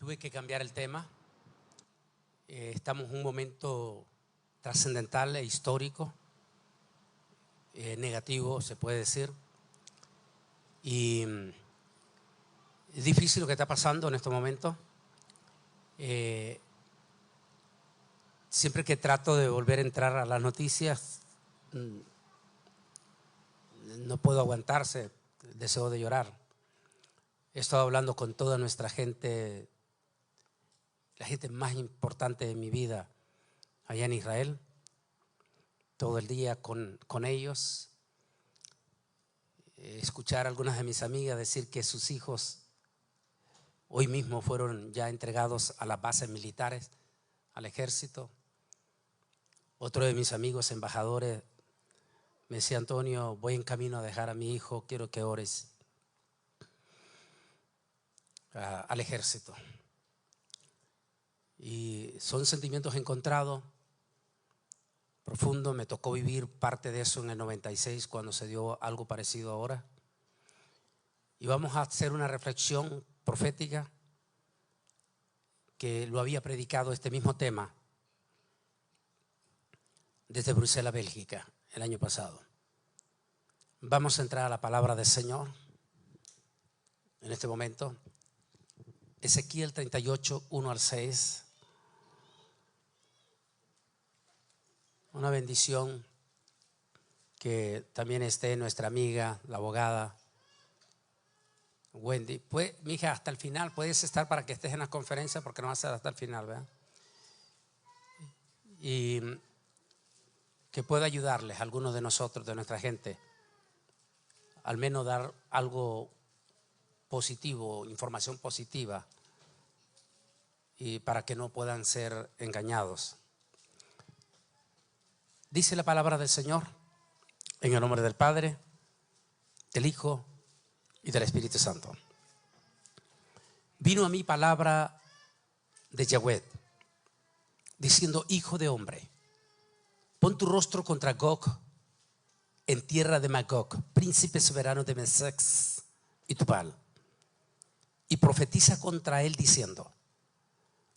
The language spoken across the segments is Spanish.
Tuve que cambiar el tema. Estamos en un momento trascendental e histórico, negativo se puede decir, y es difícil lo que está pasando en estos momentos. Siempre que trato de volver a entrar a las noticias, no puedo aguantarse, deseo de llorar. He estado hablando con toda nuestra gente, la gente más importante de mi vida allá en Israel, todo el día con ellos. Escuchar a algunas de mis amigas decir que sus hijos hoy mismo fueron ya entregados a las bases militares, al ejército. Otro de mis amigos embajadores me decía: Antonio, voy en camino a dejar a mi hijo, quiero que ores al ejército. Y son sentimientos encontrados, profundos. Me tocó vivir parte de eso en el 96 cuando se dio algo parecido ahora. Y vamos a hacer una reflexión profética que lo había predicado este mismo tema desde Bruselas, Bélgica, el año pasado. Vamos a entrar a la palabra del Señor en este momento. Ezequiel 38, 1 al 6. Una bendición que también esté nuestra amiga, la abogada Wendy. Pues, mija, hasta el final puedes estar para que estés en la conferencia, porque no va a ser hasta el final, ¿verdad? Y que pueda ayudarles a algunos de nosotros, de nuestra gente, al menos dar algo positivo, información positiva, y para que no puedan ser engañados. Dice la palabra del Señor, en el nombre del Padre, del Hijo y del Espíritu Santo. Vino a mí palabra de Yahweh, diciendo: hijo de hombre, pon tu rostro contra Gog en tierra de Magog, príncipe soberano de Mesec y Tubal, y profetiza contra él diciendo: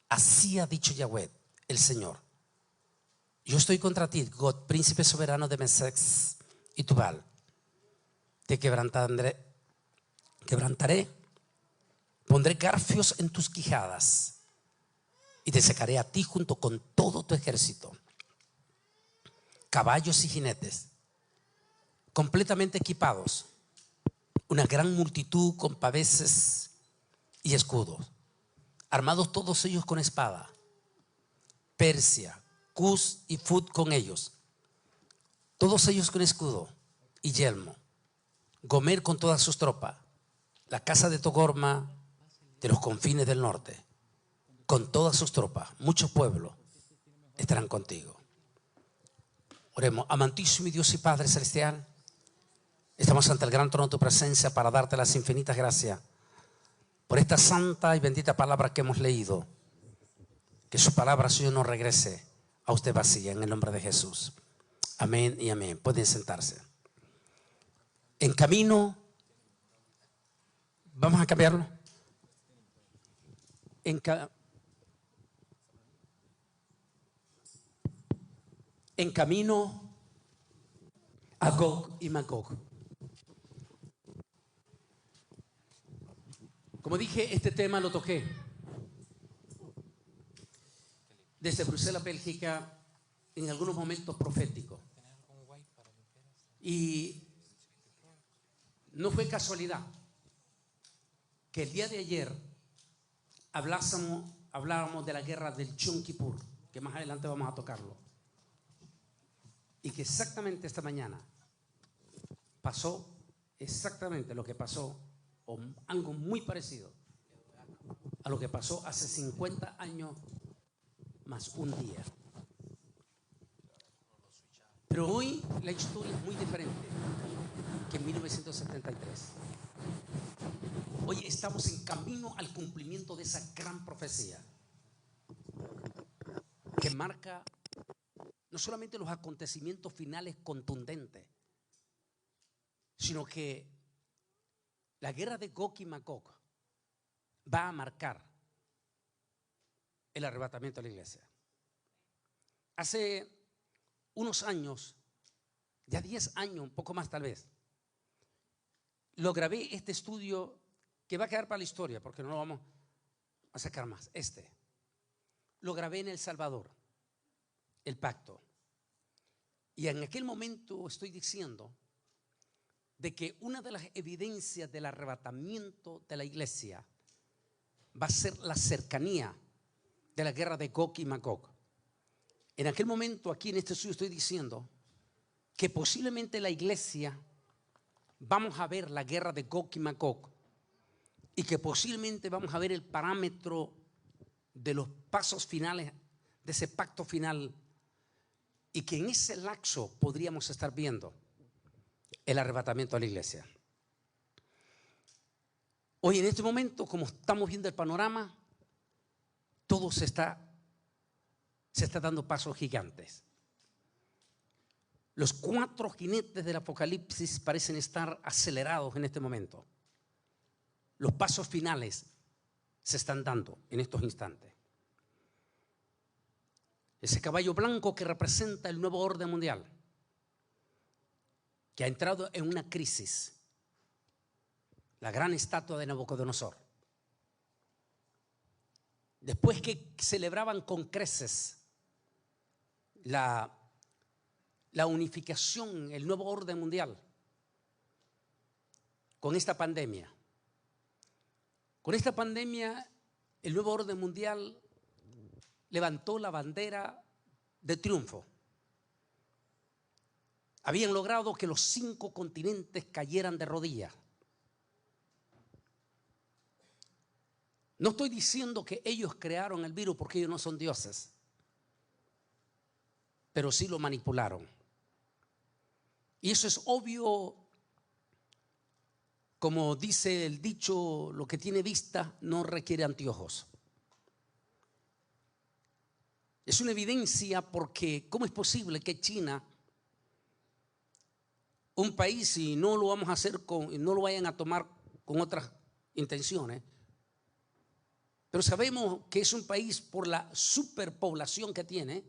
así ha dicho Yahweh, el Señor, yo estoy contra ti, Gog, príncipe soberano de Mesec y Tubal. Te quebrantaré, pondré garfios en tus quijadas y te sacaré a ti junto con todo tu ejército, caballos y jinetes, completamente equipados, una gran multitud con paveses y escudos, armados todos ellos con espada. Persia, Cus y Fut con ellos, todos ellos con escudo y yelmo. Gomer con todas sus tropas, la casa de Togorma de los confines del norte, con todas sus tropas. Muchos pueblos estarán contigo. Oremos. Amantísimo Dios y Padre celestial, estamos ante el gran trono de tu presencia para darte las infinitas gracias por esta santa y bendita palabra que hemos leído. Que su palabra, Señor, no regrese a usted vacía, en el nombre de Jesús. Amén y amén. Pueden sentarse. En camino, vamos a cambiarlo. En camino a Gog y Magog. Como dije, este tema lo toqué desde Bruselas, Bélgica, en algunos momentos proféticos. Y no fue casualidad que el día de ayer hablábamos de la guerra del Yom Kippur, que más adelante vamos a tocarlo. Y que exactamente esta mañana pasó exactamente lo que pasó, o algo muy parecido a lo que pasó hace 50 años más un día. Pero hoy la historia es muy diferente que en 1973. Hoy estamos en camino al cumplimiento de esa gran profecía que marca no solamente los acontecimientos finales contundentes, sino que la guerra de Gog y Magog va a marcar el arrebatamiento de la iglesia. Hace unos años, ya 10 años, un poco más tal vez, lo grabé este estudio que va a quedar para la historia porque no lo vamos a sacar más. Lo grabé en El Salvador, el pacto. Y en aquel momento estoy diciendo de que una de las evidencias del arrebatamiento de la iglesia va a ser la cercanía de la guerra de Gog y Magog. En aquel momento, aquí en este estudio estoy diciendo que posiblemente la iglesia vamos a ver la guerra de Gog y Magog y que posiblemente vamos a ver el parámetro de los pasos finales de ese pacto final y que en ese lapso podríamos estar viendo el arrebatamiento de la iglesia. Hoy en este momento, como estamos viendo el panorama, todo se está dando pasos gigantes. Los 4 jinetes del Apocalipsis parecen estar acelerados en este momento. Los pasos finales se están dando en estos instantes. Ese caballo blanco que representa el nuevo orden mundial, que ha entrado en una crisis, la gran estatua de Nabucodonosor. Después que celebraban con creces la unificación, el nuevo orden mundial, con esta pandemia. Con esta pandemia, el nuevo orden mundial levantó la bandera de triunfo. Habían logrado que los 5 continentes cayeran de rodillas. No estoy diciendo que ellos crearon el virus porque ellos no son dioses, pero sí lo manipularon. Y eso es obvio, como dice el dicho, lo que tiene vista no requiere anteojos. Es una evidencia porque ¿cómo es posible que China, un país, y no lo vamos a hacer no lo vayan a tomar con otras intenciones, pero sabemos que es un país por la superpoblación que tiene,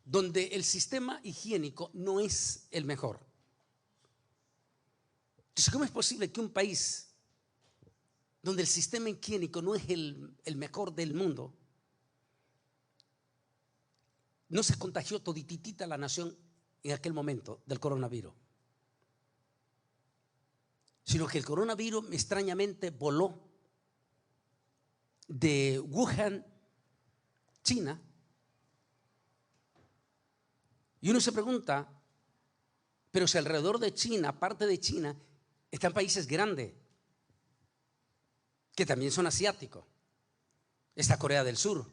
donde el sistema higiénico no es el mejor? Entonces, ¿cómo es posible que un país donde el sistema higiénico no es el mejor del mundo, no se contagió todititita la nación en aquel momento del coronavirus? Sino que el coronavirus extrañamente voló de Wuhan, China. Y uno se pregunta, pero si alrededor de China, aparte de China, están países grandes que también son asiáticos. Está Corea del Sur,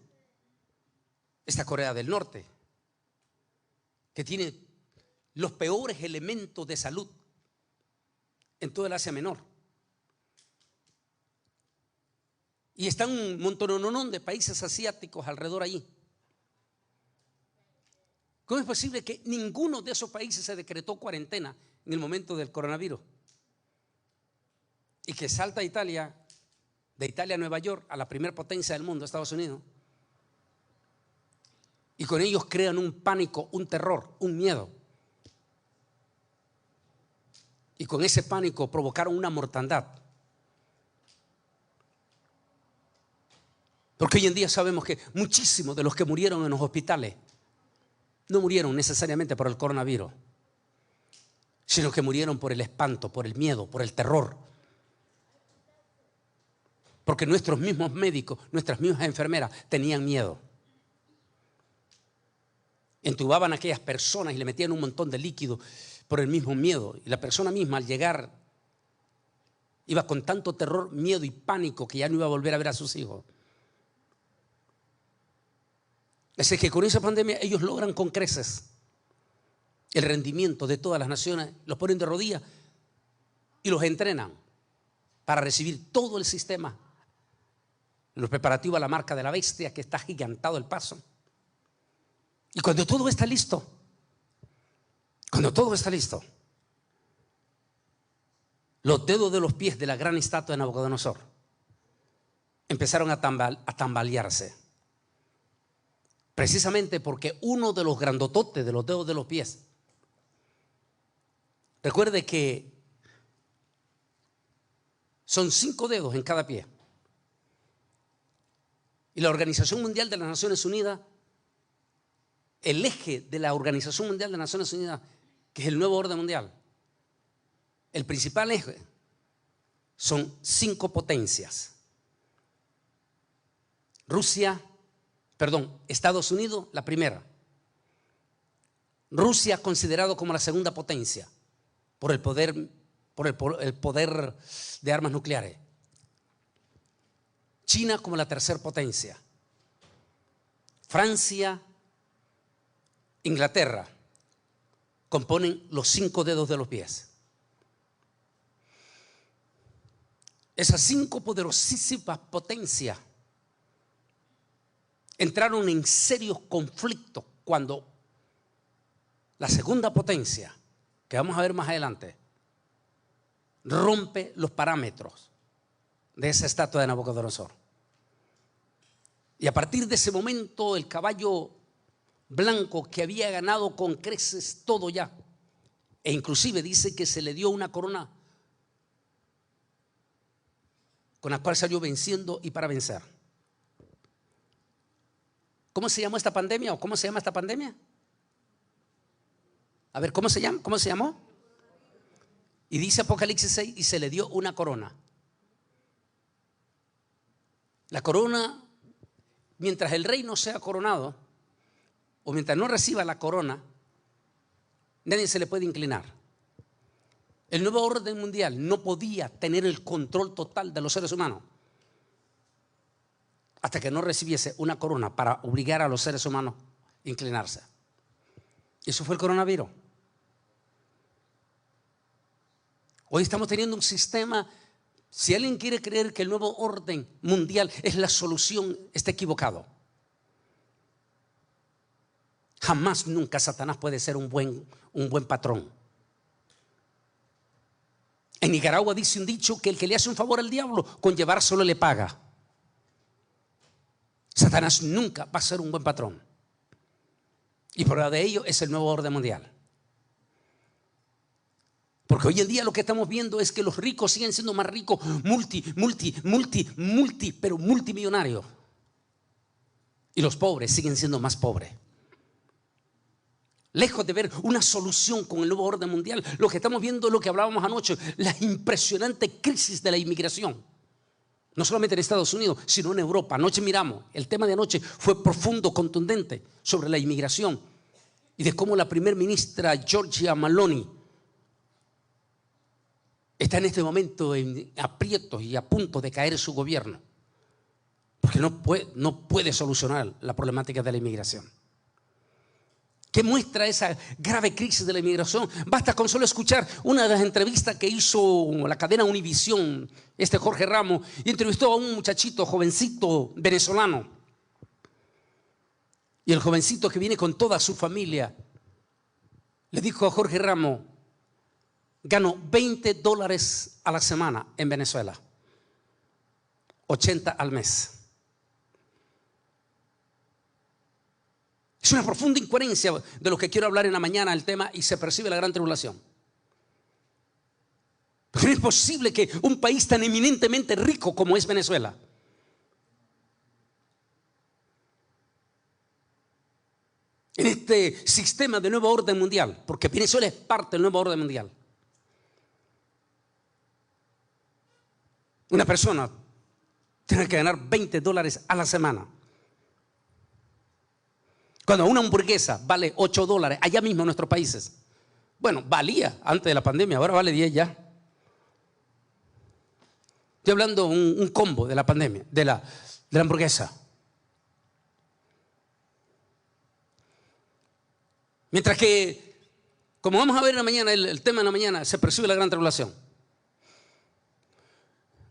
está Corea del Norte, que tiene los peores elementos de salud en toda el Asia Menor. Y están un montón de países asiáticos alrededor allí. ¿Cómo es posible que ninguno de esos países se decretó cuarentena en el momento del coronavirus? Y que salta Italia, de Italia a Nueva York, a la primera potencia del mundo, Estados Unidos, y con ellos crean un pánico, un terror, un miedo. Y con ese pánico provocaron una mortandad. Porque hoy en día sabemos que muchísimos de los que murieron en los hospitales no murieron necesariamente por el coronavirus, sino que murieron por el espanto, por el miedo, por el terror. Porque nuestros mismos médicos, nuestras mismas enfermeras tenían miedo. Entubaban a aquellas personas y le metían un montón de líquido por el mismo miedo. Y la persona misma al llegar iba con tanto terror, miedo y pánico que ya no iba a volver a ver a sus hijos. Así que con esa pandemia ellos logran con creces el rendimiento de todas las naciones, los ponen de rodillas y los entrenan para recibir todo el sistema, los preparativos a la marca de la bestia, que está agigantado el paso. Y cuando todo está listo, los dedos de los pies de la gran estatua de Nabucodonosor empezaron a tambalearse. Precisamente porque uno de los grandototes de los dedos de los pies, recuerde que son 5 dedos en cada pie. Y la Organización Mundial de las Naciones Unidas, el eje de la Organización Mundial de las Naciones Unidas, que es el nuevo orden mundial, el principal eje son 5 potencias. Estados Unidos, la primera. Rusia considerado como la segunda potencia por el poder de armas nucleares. China como la tercera potencia. Francia, Inglaterra componen los 5 dedos de los pies. Esas 5 poderosísimas potencias entraron en serios conflictos cuando la segunda potencia, que vamos a ver más adelante, rompe los parámetros de esa estatua de Nabucodonosor. Y a partir de ese momento el caballo blanco, que había ganado con creces todo ya, e inclusive dice que se le dio una corona con la cual salió venciendo y para vencer. ¿Cómo se llamó esta pandemia? ¿O cómo se llama esta pandemia? A ver, ¿cómo se llama? ¿Cómo se llamó? Y dice Apocalipsis 6, y se le dio una corona. La corona, mientras el rey no sea coronado, o mientras no reciba la corona, nadie se le puede inclinar. El nuevo orden mundial no podía tener el control total de los seres humanos hasta que no recibiese una corona para obligar a los seres humanos a inclinarse. Eso fue el coronavirus. Hoy estamos teniendo un sistema. Si alguien quiere creer que el nuevo orden mundial es la solución, está equivocado. Jamás, nunca Satanás puede ser un buen patrón. En Nicaragua dice un dicho que el que le hace un favor al diablo, con llevárselo le paga. Satanás nunca va a ser un buen patrón. Y prueba de ello es el nuevo orden mundial. Porque hoy en día lo que estamos viendo es que los ricos siguen siendo más ricos, pero multimillonarios. Y los pobres siguen siendo más pobres. Lejos de ver una solución con el nuevo orden mundial, lo que estamos viendo es lo que hablábamos anoche, la impresionante crisis de la inmigración. No solamente en Estados Unidos, sino en Europa. Anoche miramos, el tema de anoche fue profundo, contundente, sobre la inmigración y de cómo la primer ministra Giorgia Meloni está en este momento en aprietos y a punto de caer su gobierno, porque no puede solucionar la problemática de la inmigración. ¿Qué muestra esa grave crisis de la inmigración? Basta con solo escuchar una de las entrevistas que hizo la cadena Univisión, Jorge Ramos, y entrevistó a un muchachito, jovencito venezolano. Y el jovencito, que viene con toda su familia, le dijo a Jorge Ramos: gano $20 a la semana en Venezuela, 80 al mes. Es una profunda incoherencia de lo que quiero hablar en la mañana, el tema, y se percibe la gran tribulación. Porque no es posible que un país tan eminentemente rico como es Venezuela, en este sistema de nuevo orden mundial, porque Venezuela es parte del nuevo orden mundial, una persona tiene que ganar $20 a la semana. Cuando una hamburguesa vale $8 allá mismo en nuestros países. Bueno, valía antes de la pandemia, ahora vale 10 ya. Estoy hablando un combo de la pandemia, de la hamburguesa. Mientras que, como vamos a ver en la mañana, el tema de la mañana, se percibe la gran tribulación.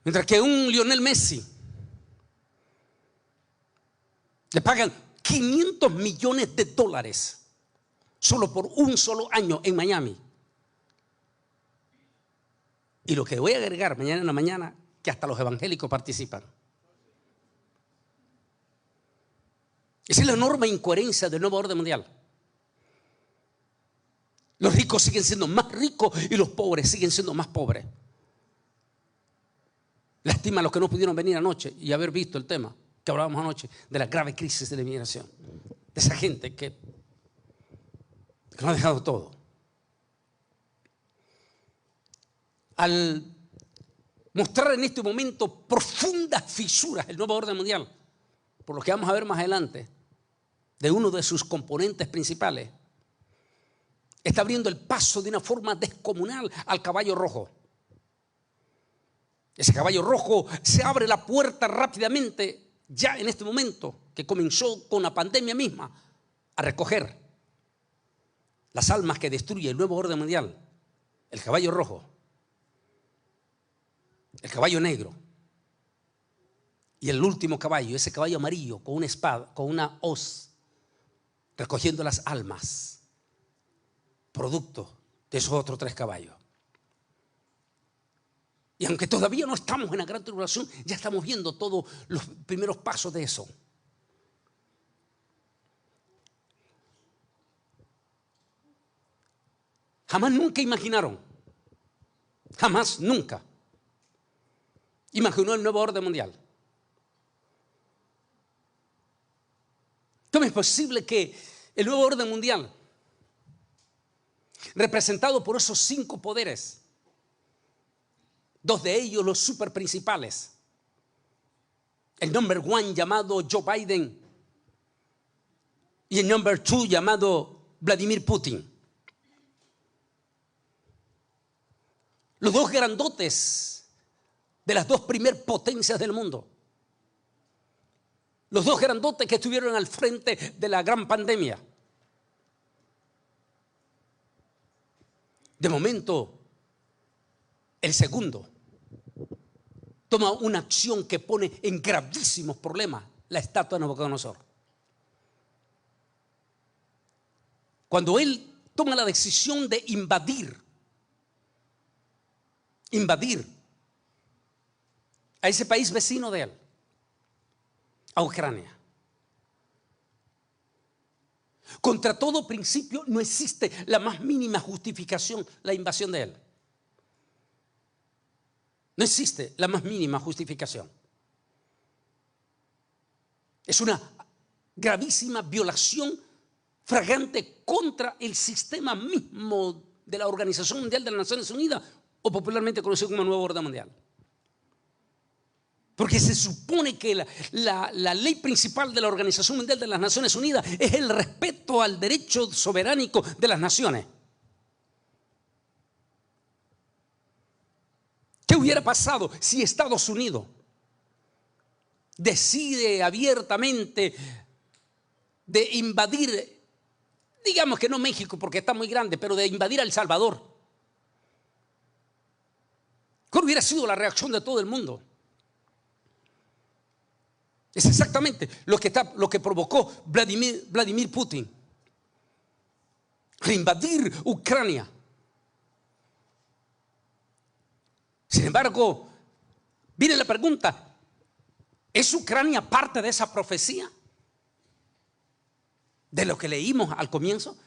Mientras que un Lionel Messi le pagan $500 millones solo por un solo año en Miami. Y lo que voy a agregar mañana en la mañana, que hasta los evangélicos participan. Esa es la enorme incoherencia del nuevo orden mundial. Los ricos siguen siendo más ricos y los pobres siguen siendo más pobres. Lástima a los que no pudieron venir anoche y haber visto el tema que hablábamos anoche de la grave crisis de la inmigración. De esa gente que no ha dejado todo. Al mostrar en este momento profundas fisuras el nuevo orden mundial, por lo que vamos a ver más adelante, de uno de sus componentes principales, está abriendo el paso de una forma descomunal al caballo rojo. Ese caballo rojo se abre la puerta rápidamente, ya en este momento, que comenzó con la pandemia misma, a recoger las almas que destruye el nuevo orden mundial. El caballo rojo, el caballo negro y el último caballo, ese caballo amarillo con una espada, con una hoz, recogiendo las almas, producto de esos otros 3 caballos. Y aunque todavía no estamos en la gran tribulación, ya estamos viendo todos los primeros pasos de eso. Jamás nunca imaginaron, jamás nunca imaginó el nuevo orden mundial. ¿Cómo es posible que el nuevo orden mundial, representado por esos 5 poderes, 2 de ellos los super principales, el number 1 llamado Joe Biden y el number 2 llamado Vladimir Putin, los 2 grandotes de las 2 primeras potencias del mundo, los 2 grandotes que estuvieron al frente de la gran pandemia, de momento el segundo toma una acción que pone en gravísimos problemas la estatua de Nabucodonosor. Cuando él toma la decisión de invadir a ese país vecino de él, a Ucrania. Contra todo principio no existe la más mínima justificación la invasión de él. No existe la más mínima justificación. Es una gravísima violación flagrante contra el sistema mismo de la Organización Mundial de las Naciones Unidas, o popularmente conocido como Nuevo Orden Mundial. Porque se supone que la ley principal de la Organización Mundial de las Naciones Unidas es el respeto al derecho soberánico de las naciones. ¿Qué hubiera pasado si Estados Unidos decide abiertamente de invadir, digamos que no México porque está muy grande, pero de invadir a El Salvador? ¿Cuál hubiera sido la reacción de todo el mundo? Es exactamente lo que provocó Vladimir Putin. Invadir Ucrania. Sin embargo, viene la pregunta: ¿es Ucrania parte de esa profecía? De lo que leímos al comienzo.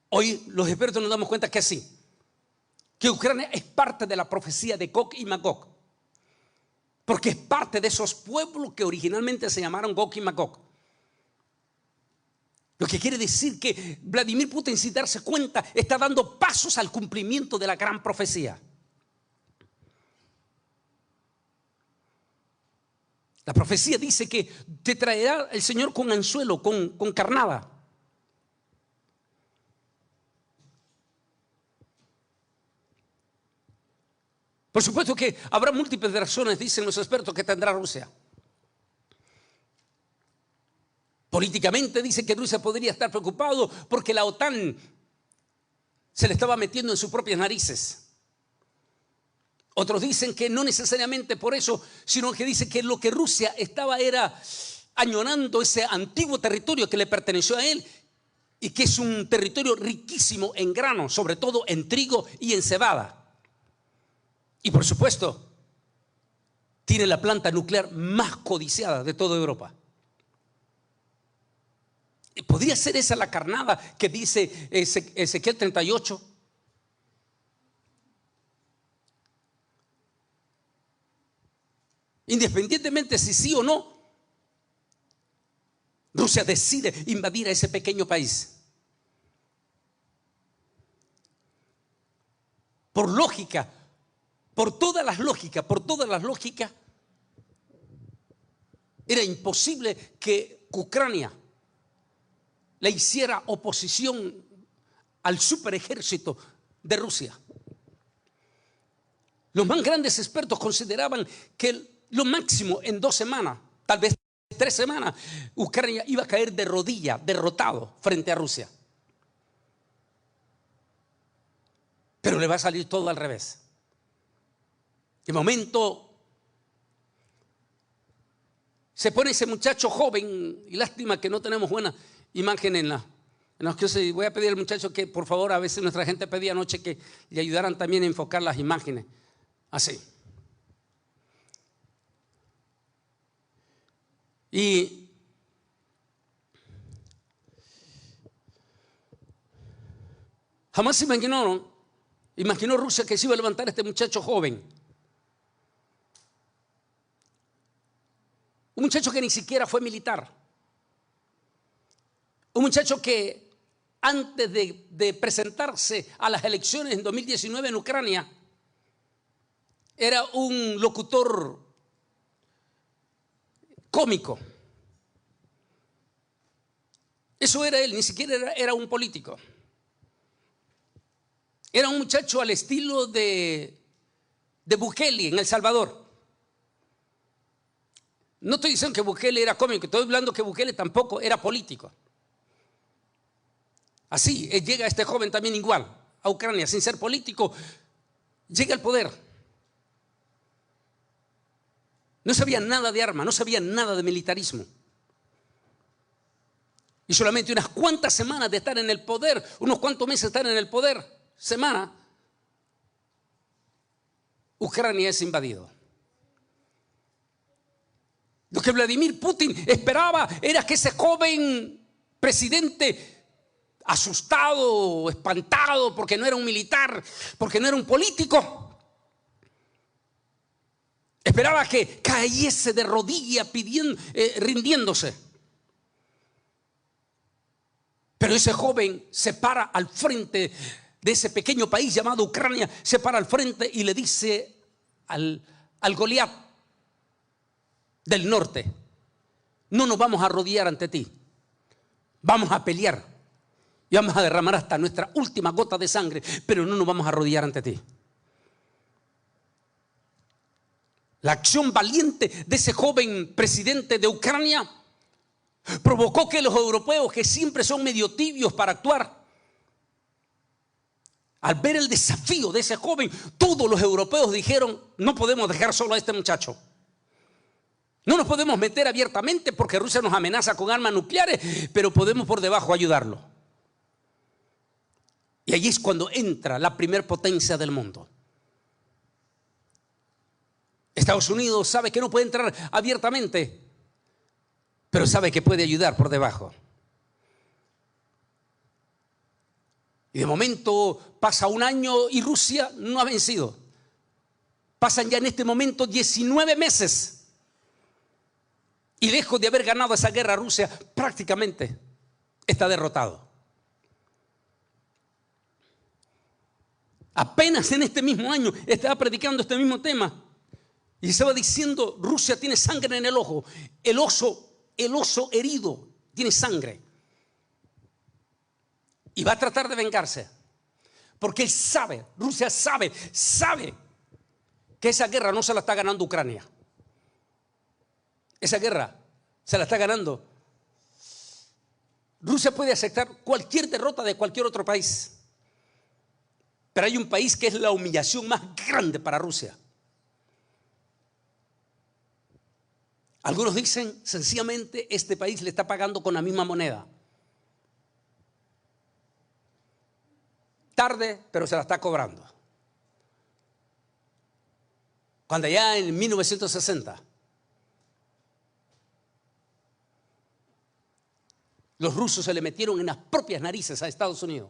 Hoy los expertos nos damos cuenta que sí, que Ucrania es parte de la profecía de Gog y Magog, porque es parte de esos pueblos que originalmente se llamaron Gog y Magog. Lo que quiere decir que Vladimir Putin, sin darse cuenta, está dando pasos al cumplimiento de la gran profecía. La profecía dice que te traerá el Señor con anzuelo, con carnada. Por supuesto que habrá múltiples razones, dicen los expertos, que tendrá Rusia. Políticamente dice que Rusia podría estar preocupado porque la OTAN se le estaba metiendo en sus propias narices. Otros dicen que no necesariamente por eso, sino que dicen que lo que Rusia estaba era añorando ese antiguo territorio que le perteneció a él y que es un territorio riquísimo en grano, sobre todo en trigo y en cebada. Y por supuesto, tiene la planta nuclear más codiciada de toda Europa. ¿Podría ser esa la carnada que dice Ezequiel 38? Independientemente si sí o no, Rusia decide invadir a ese pequeño país. Por lógica, por todas las lógicas, era imposible que Ucrania le hiciera oposición al superejército de Rusia. Los más grandes expertos consideraban que lo máximo en 2 semanas, tal vez 3 semanas, Ucrania iba a caer de rodilla, derrotado frente a Rusia. Pero le va a salir todo al revés. De momento se pone ese muchacho joven, y lástima que no tenemos buena imagen en los que voy a pedir al muchacho que por favor, a veces nuestra gente pedía anoche que le ayudaran también a enfocar las imágenes. Así. Y jamás se imaginó Rusia que se iba a levantar este muchacho joven. Un muchacho que ni siquiera fue militar. Un muchacho que antes de presentarse a las elecciones en 2019 en Ucrania, era un locutor cómico. Eso era él, ni siquiera era un político. Era un muchacho al estilo de Bukele en El Salvador. No estoy diciendo que Bukele era cómico, estoy hablando que Bukele tampoco era político. Así llega este joven también igual a Ucrania, sin ser político, llega al poder. No sabía nada de armas, no sabía nada de militarismo. Y solamente unas cuantas semanas de estar en el poder, unos cuantos meses de estar en el poder, Ucrania es invadido. Lo que Vladimir Putin esperaba era que ese joven presidente, asustado, espantado, porque no era un militar, porque no era un político, esperaba que cayese de rodillas rindiéndose. Pero ese joven se para al frente de ese pequeño país llamado Ucrania, se para al frente y le dice al Goliat del norte: no nos vamos a arrodillar ante ti, vamos a pelear y vamos a derramar hasta nuestra última gota de sangre, pero no nos vamos a arrodillar ante ti. La acción valiente de ese joven presidente de Ucrania provocó que los europeos, que siempre son medio tibios para actuar, al ver el desafío de ese joven, todos los europeos dijeron: no podemos dejar solo a este muchacho. No nos podemos meter abiertamente porque Rusia nos amenaza con armas nucleares, pero podemos por debajo ayudarlo. Y allí es cuando entra la primer potencia del mundo. Estados Unidos sabe que no puede entrar abiertamente, pero sabe que puede ayudar por debajo. Y de momento pasa un año y Rusia no ha vencido. Pasan ya en este momento 19 meses. Y lejos de haber ganado esa guerra, Rusia prácticamente está derrotado. Apenas en este mismo año estaba predicando este mismo tema y estaba diciendo: Rusia tiene sangre en el ojo. El oso herido tiene sangre. Y va a tratar de vengarse. Porque él sabe, Rusia sabe que esa guerra no se la está ganando Ucrania. Esa guerra se la está ganando. Rusia puede aceptar cualquier derrota de cualquier otro país. Pero hay un país que es la humillación más grande para Rusia. Algunos dicen sencillamente este país le está pagando con la misma moneda. Tarde, pero se la está cobrando. Cuando ya en 1960 , Los rusos se le metieron en las propias narices a Estados Unidos,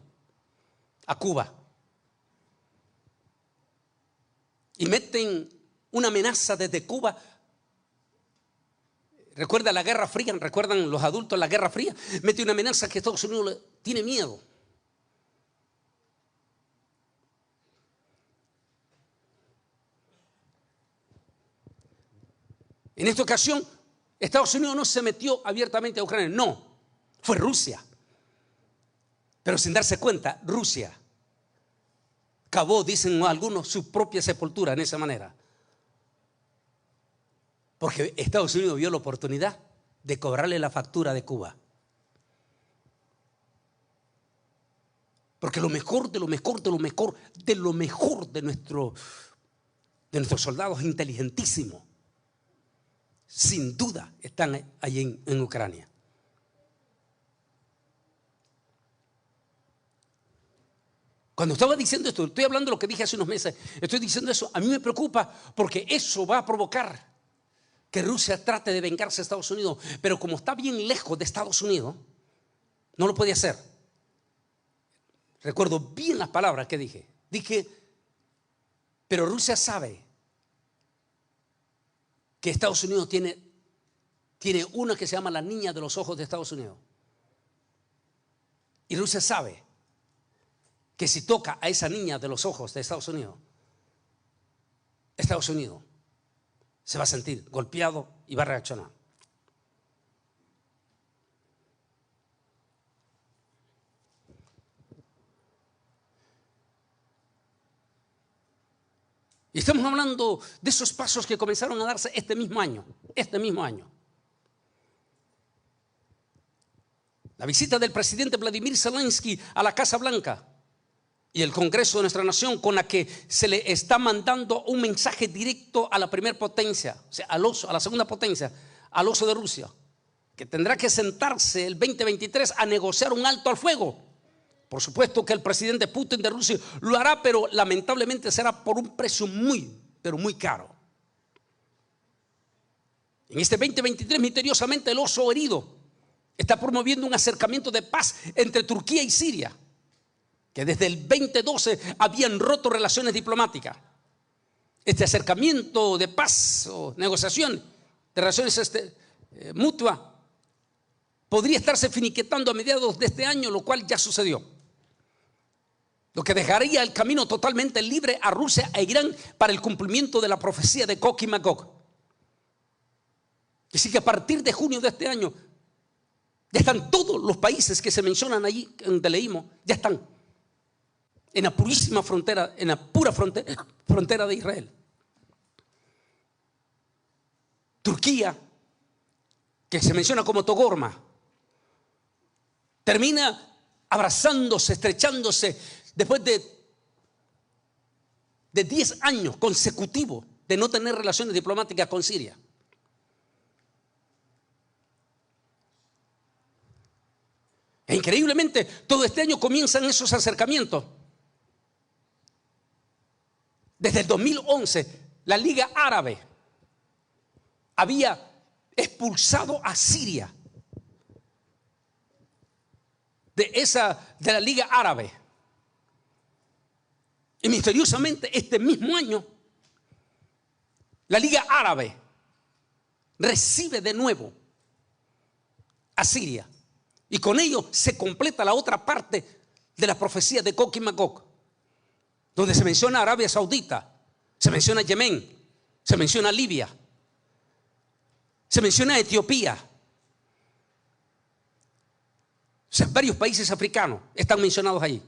a Cuba. Y meten una amenaza desde Cuba. ¿Recuerda la Guerra Fría? ¿Recuerdan los adultos la Guerra Fría? Mete una amenaza que Estados Unidos tiene miedo. En esta ocasión, Estados Unidos no se metió abiertamente a Ucrania, no, fue Rusia. Pero sin darse cuenta, Rusia cavó, dicen algunos, su propia sepultura en esa manera. Porque Estados Unidos vio la oportunidad de cobrarle la factura de Cuba. Porque lo mejor de lo mejor de lo mejor de lo mejor de nuestros soldados inteligentísimos, sin duda están allí en Ucrania. Cuando estaba diciendo esto, estoy hablando de lo que dije hace unos meses, estoy diciendo eso, a mí me preocupa porque eso va a provocar que Rusia trate de vengarse a Estados Unidos, pero como está bien lejos de Estados Unidos, no lo puede hacer. Recuerdo bien las palabras que dije. Dije, pero Rusia sabe que Estados Unidos tiene una que se llama la niña de los ojos de Estados Unidos. Y Rusia sabe que si toca a esa niña de los ojos de Estados Unidos se va a sentir golpeado y va a reaccionar. Y estamos hablando de esos pasos que comenzaron a darse este mismo año. La visita del presidente Vladimir Zelensky a la Casa Blanca y el Congreso de nuestra nación, con la que se le está mandando un mensaje directo a la primera potencia, o sea, a la segunda potencia, al oso de Rusia, que tendrá que sentarse el 2023 a negociar un alto al fuego. Por supuesto que el presidente Putin de Rusia lo hará, pero lamentablemente será por un precio muy, pero muy caro. En este 2023, misteriosamente, el oso herido está promoviendo un acercamiento de paz entre Turquía y Siria, que desde el 2012 habían roto relaciones diplomáticas. Este acercamiento de paz o negociación de relaciones mutuas podría estarse finiquetando a mediados de este año, lo cual ya sucedió. Lo que dejaría el camino totalmente libre a Rusia e Irán para el cumplimiento de la profecía de Gog y Magog. Así que a partir de junio de este año ya están todos los países que se mencionan allí, donde leímos, ya están en la purísima frontera, en la pura frontera de Israel. Turquía, que se menciona como Togorma, termina abrazándose, estrechándose después de 10 años consecutivos de no tener relaciones diplomáticas con Siria. E increíblemente, todo este año comienzan esos acercamientos. Desde el 2011, la Liga Árabe había expulsado a Siria de la Liga Árabe. Y misteriosamente, este mismo año, la Liga Árabe recibe de nuevo a Siria. Y con ello se completa la otra parte de la profecía de Gog y Magog, donde se menciona Arabia Saudita, se menciona Yemen, se menciona Libia, se menciona Etiopía. O sea, varios países africanos están mencionados ahí.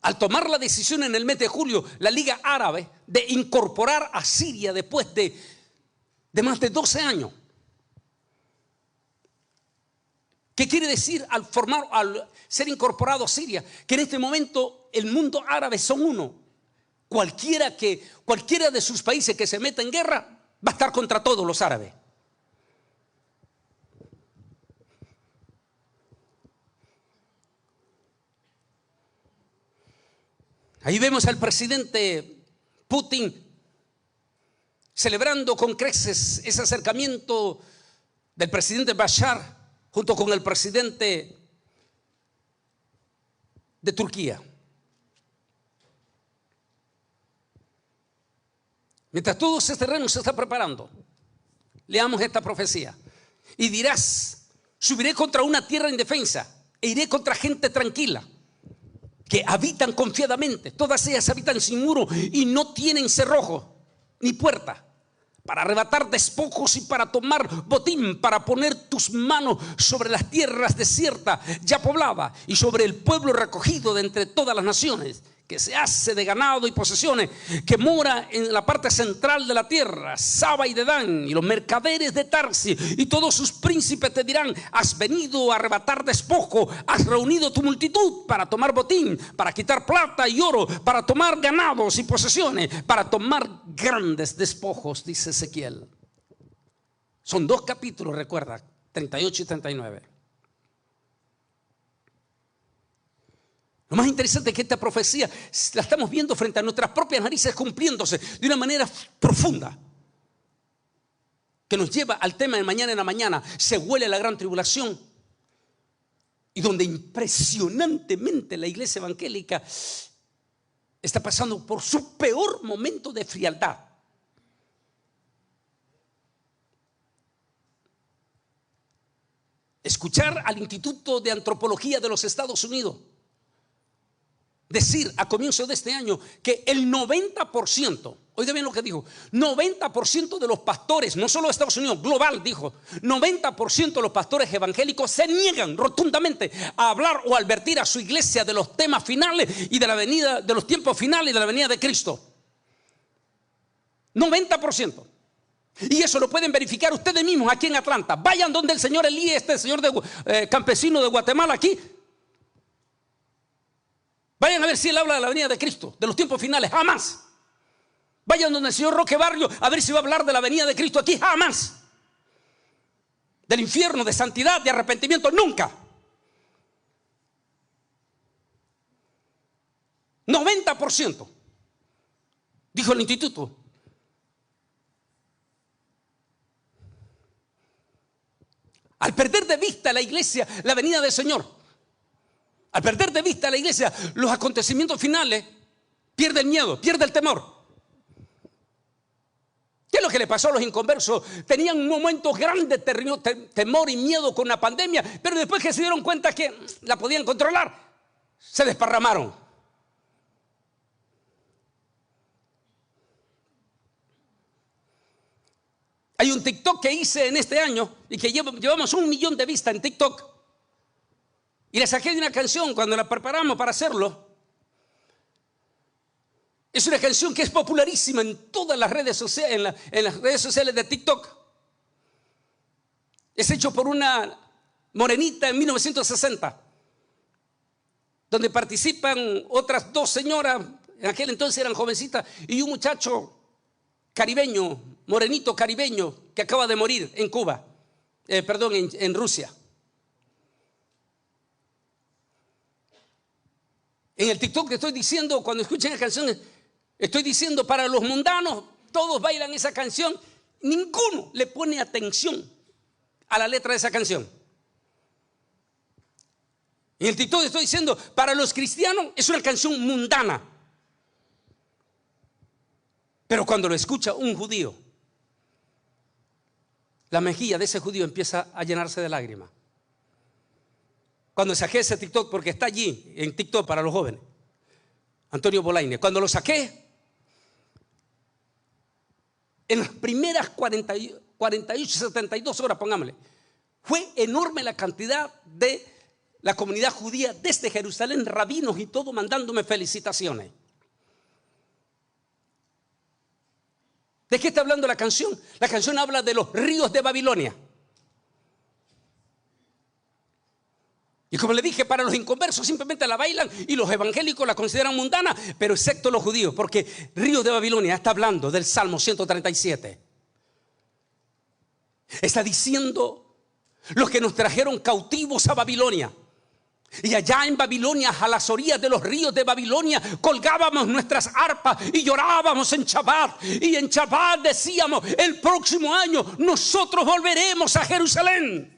Al tomar la decisión en el mes de julio, la Liga Árabe, de incorporar a Siria después de más de 12 años. ¿Qué quiere decir al ser incorporado a Siria? Que en este momento el mundo árabe son uno. Cualquiera de sus países que se meta en guerra va a estar contra todos los árabes. Ahí vemos al presidente Putin celebrando con creces ese acercamiento del presidente Bashar junto con el presidente de Turquía. Mientras todo ese terreno se está preparando, leamos esta profecía. Y dirás: subiré contra una tierra indefensa e iré contra gente tranquila, que habitan confiadamente. Todas ellas habitan sin muro y no tienen cerrojo ni puerta, para arrebatar despojos y para tomar botín, para poner tus manos sobre las tierras desiertas ya pobladas y sobre el pueblo recogido de entre todas las naciones, que se hace de ganado y posesiones, que mora en la parte central de la tierra, Saba y Dedán, y los mercaderes de Tarsis y todos sus príncipes te dirán: has venido a arrebatar despojo, has reunido tu multitud para tomar botín, para quitar plata y oro, para tomar ganados y posesiones, para tomar grandes despojos, dice Ezequiel. Son 2 capítulos, recuerda, 38 y 39. Lo más interesante es que esta profecía la estamos viendo frente a nuestras propias narices cumpliéndose de una manera profunda, que nos lleva al tema de mañana en la mañana. Se huele la gran tribulación, y donde impresionantemente la iglesia evangélica está pasando por su peor momento de frialdad. Escuchar al Instituto de Antropología de los Estados Unidos decir a comienzo de este año que el 90%, oiga bien lo que dijo, 90% de los pastores, no solo de Estados Unidos, global, dijo, 90% de los pastores evangélicos se niegan rotundamente a hablar o advertir a su iglesia de los temas finales y de la venida, de los tiempos finales y de la venida de Cristo. 90%. Y eso lo pueden verificar ustedes mismos aquí en Atlanta. Vayan donde el señor Elías, este señor campesino de Guatemala aquí. Vayan a ver si él habla de la venida de Cristo, de los tiempos finales. Jamás. Vayan donde el señor Roque Barrio a ver si va a hablar de la venida de Cristo aquí. Jamás. Del infierno, de santidad, de arrepentimiento. Nunca. 90%, dijo el instituto. Al perder de vista la iglesia la venida del Señor, al perder de vista la iglesia los acontecimientos finales, pierde el miedo, pierde el temor. ¿Qué es lo que le pasó a los inconversos? Tenían momentos grandes de temor y miedo con la pandemia, pero después que se dieron cuenta que la podían controlar, se desparramaron. Hay un TikTok que hice en este año y que llevamos 1 millón de vistas en TikTok. Y le saqué de una canción cuando la preparamos para hacerlo. Es una canción que es popularísima en todas las redes sociales, en las redes sociales de TikTok. Es hecho por una morenita en 1960, donde participan otras 2 señoras, en aquel entonces eran jovencitas, y un muchacho caribeño, morenito caribeño, que acaba de morir en Cuba, en Rusia. En el TikTok que estoy diciendo, cuando escuchen las canciones, estoy diciendo para los mundanos, todos bailan esa canción, ninguno le pone atención a la letra de esa canción. En el TikTok estoy diciendo, para los cristianos es una canción mundana. Pero cuando lo escucha un judío, la mejilla de ese judío empieza a llenarse de lágrimas. Cuando saqué ese TikTok, porque está allí en TikTok para los jóvenes, Antonio Bolaine, cuando lo saqué, en las primeras 48, 72 horas, pongámosle, fue enorme la cantidad de la comunidad judía desde Jerusalén, rabinos y todo, mandándome felicitaciones. ¿De qué está hablando la canción? La canción habla de los ríos de Babilonia. Y como le dije, para los inconversos simplemente la bailan y los evangélicos la consideran mundana, pero excepto los judíos, porque ríos de Babilonia está hablando del Salmo 137. Está diciendo los que nos trajeron cautivos a Babilonia. Y allá en Babilonia, a las orillas de los ríos de Babilonia, colgábamos nuestras arpas y llorábamos en Shabbat. Y en Shabbat decíamos: el próximo año nosotros volveremos a Jerusalén.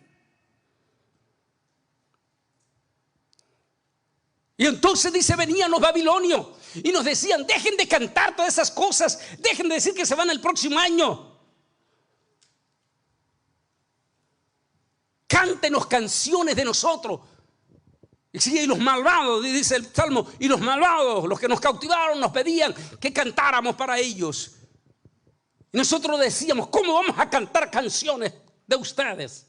Y entonces dice, venían los babilonios y nos decían: dejen de cantar todas esas cosas, dejen de decir que se van el próximo año. Cántenos canciones de nosotros. Y sí, y los malvados, dice el Salmo, y los malvados, los que nos cautivaron, nos pedían que cantáramos para ellos. Y nosotros decíamos: ¿cómo vamos a cantar canciones de ustedes?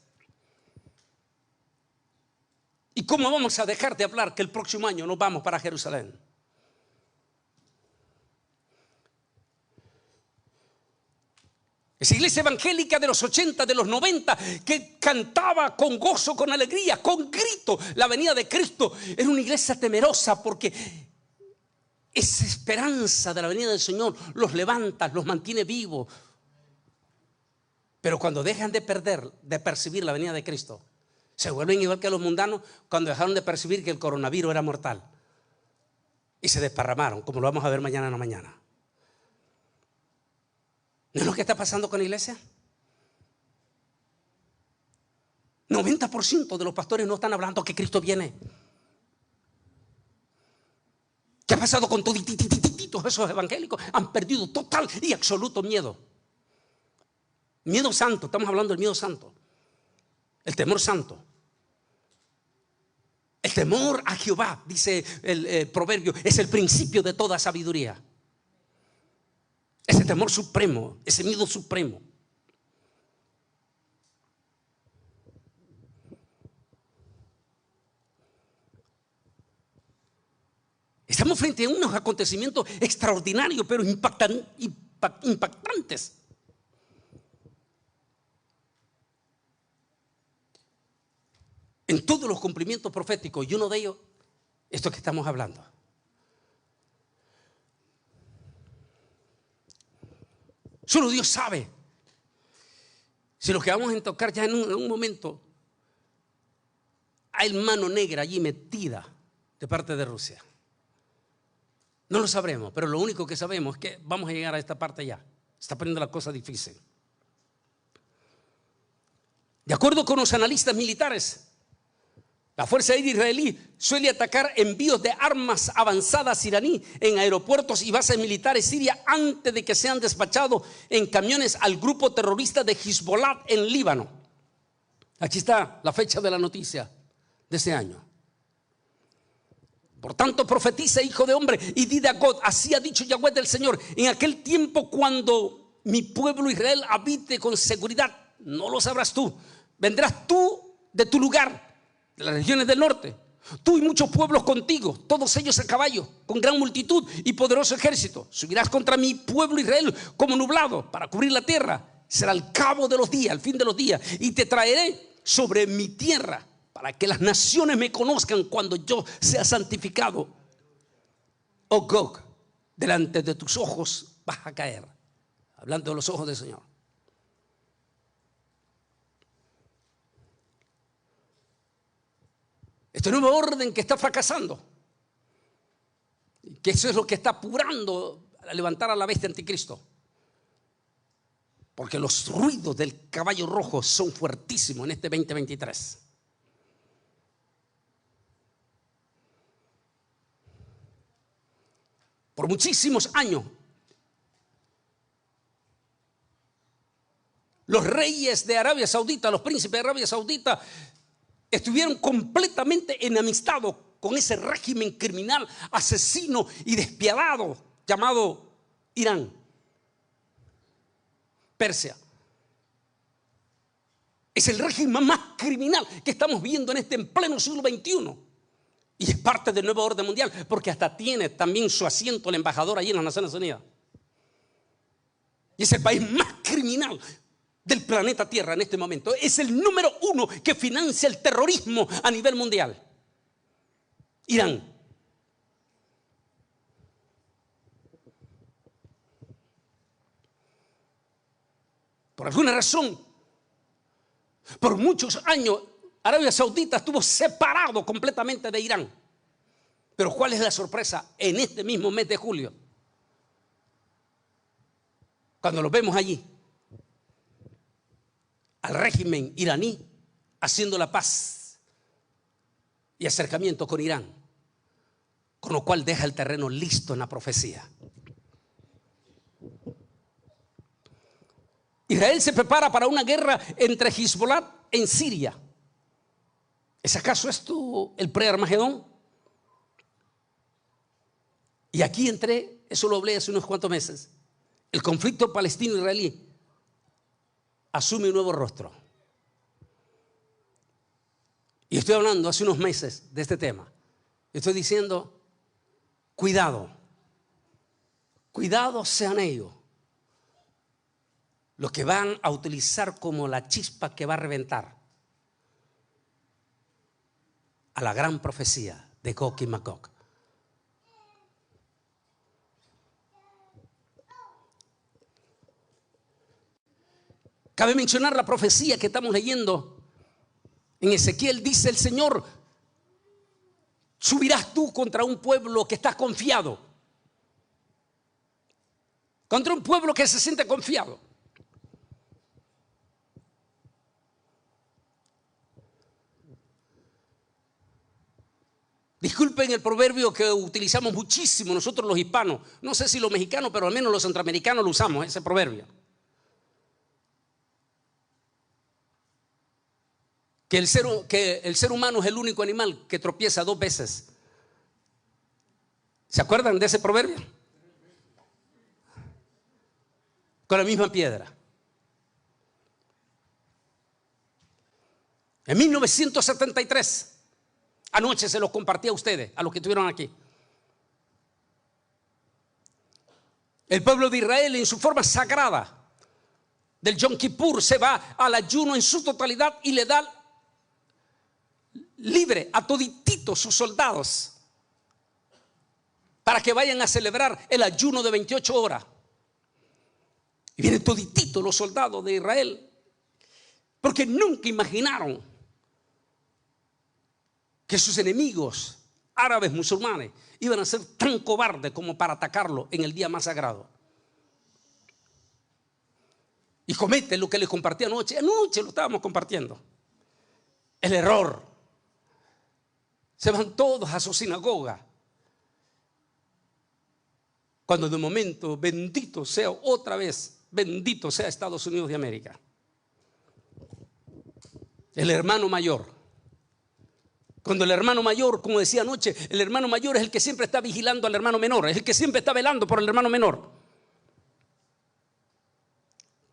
¿Y cómo vamos a dejar de hablar que el próximo año nos vamos para Jerusalén? Esa iglesia evangélica de los 80, de los 90, que cantaba con gozo, con alegría, con grito la venida de Cristo, era una iglesia temerosa, porque esa esperanza de la venida del Señor los levanta, los mantiene vivos. Pero cuando dejan de percibir la venida de Cristo, se vuelven igual que los mundanos cuando dejaron de percibir que el coronavirus era mortal y se desparramaron, como lo vamos a ver mañana en la mañana. ¿No es lo que está pasando con la iglesia? 90% de los pastores no están hablando que Cristo viene. ¿Qué ha pasado con todos esos evangélicos? Han perdido total y absoluto miedo. Miedo santo, estamos hablando del miedo santo. El temor santo. El temor a Jehová, dice el proverbio, es el principio de toda sabiduría. Ese temor supremo, ese miedo supremo. Estamos frente a unos acontecimientos extraordinarios, pero impactantes. En todos los cumplimientos proféticos, y uno de ellos, esto que estamos hablando. Solo Dios sabe si lo que vamos a tocar ya en un momento hay mano negra allí metida de parte de Rusia. No lo sabremos, pero lo único que sabemos es que vamos a llegar a esta parte ya. Se está poniendo la cosa difícil. De acuerdo con los analistas militares, la Fuerza Aérea Israelí suele atacar envíos de armas avanzadas iraní en aeropuertos y bases militares sirias antes de que sean despachados en camiones al grupo terrorista de Hezbollah en Líbano. Aquí está la fecha de la noticia de ese año. Por tanto, profetiza, hijo de hombre, y di a God: así ha dicho Yahweh del Señor, en aquel tiempo cuando mi pueblo Israel habite con seguridad, no lo sabrás tú, vendrás tú de tu lugar, de las regiones del norte, tú y muchos pueblos contigo, todos ellos a caballo, con gran multitud y poderoso ejército. Subirás contra mi pueblo Israel como nublado para cubrir la tierra. Será el cabo de los días, el fin de los días, y te traeré sobre mi tierra para que las naciones me conozcan cuando yo sea santificado. Oh Gog, delante de tus ojos vas a caer. Hablando de los ojos del Señor. Este nuevo orden que está fracasando, que eso es lo que está apurando a levantar a la bestia anticristo, porque los ruidos del caballo rojo son fuertísimos en este 2023. Por muchísimos años los reyes de Arabia Saudita, los príncipes de Arabia Saudita, estuvieron completamente enamistados con ese régimen criminal, asesino y despiadado llamado Irán, Persia. Es el régimen más criminal que estamos viendo en pleno siglo XXI. Y es parte del nuevo orden mundial, porque hasta tiene también su asiento el embajador allí en las Naciones Unidas. Y es el país más criminal del planeta Tierra en este momento. Es el número 1 que financia el terrorismo a nivel mundial. Irán. Por alguna razón, por muchos años, Arabia Saudita estuvo separado completamente de Irán. Pero ¿cuál es la sorpresa? En este mismo mes de julio, cuando lo vemos allí, al régimen iraní haciendo la paz y acercamiento con Irán, con lo cual deja el terreno listo en la profecía. Israel se prepara para una guerra entre Hezbollah en Siria. ¿Es acaso esto el pre-Armagedón? Y aquí eso lo hablé hace unos cuantos meses, el conflicto palestino-israelí asume un nuevo rostro. Y estoy hablando hace unos meses de este tema. Estoy diciendo, cuidado sean ellos los que van a utilizar como la chispa que va a reventar a la gran profecía de Gog y Magog. Cabe mencionar la profecía que estamos leyendo en Ezequiel. Dice el Señor: subirás tú contra un pueblo que está confiado, contra un pueblo que se siente confiado. Disculpen el proverbio que utilizamos muchísimo nosotros los hispanos. No sé si los mexicanos, pero al menos los centroamericanos lo usamos, ese proverbio. Que el ser humano es el único animal que tropieza 2 veces. ¿Se acuerdan de ese proverbio? Con la misma piedra. En 1973, anoche se los compartí a ustedes, a los que estuvieron aquí. El pueblo de Israel, en su forma sagrada del Yom Kippur, se va al ayuno en su totalidad y le da libre a todititos sus soldados para que vayan a celebrar el ayuno de 28 horas. Y vienen todititos los soldados de Israel, porque nunca imaginaron que sus enemigos árabes musulmanes iban a ser tan cobardes como para atacarlo en el día más sagrado. Y cometen lo que les compartí anoche lo estábamos compartiendo, el error. Se van todos a su sinagoga, cuando de momento, bendito sea otra vez, bendito sea Estados Unidos de América, el hermano mayor. Cuando el hermano mayor, como decía anoche, el hermano mayor es el que siempre está vigilando al hermano menor, es el que siempre está velando por el hermano menor.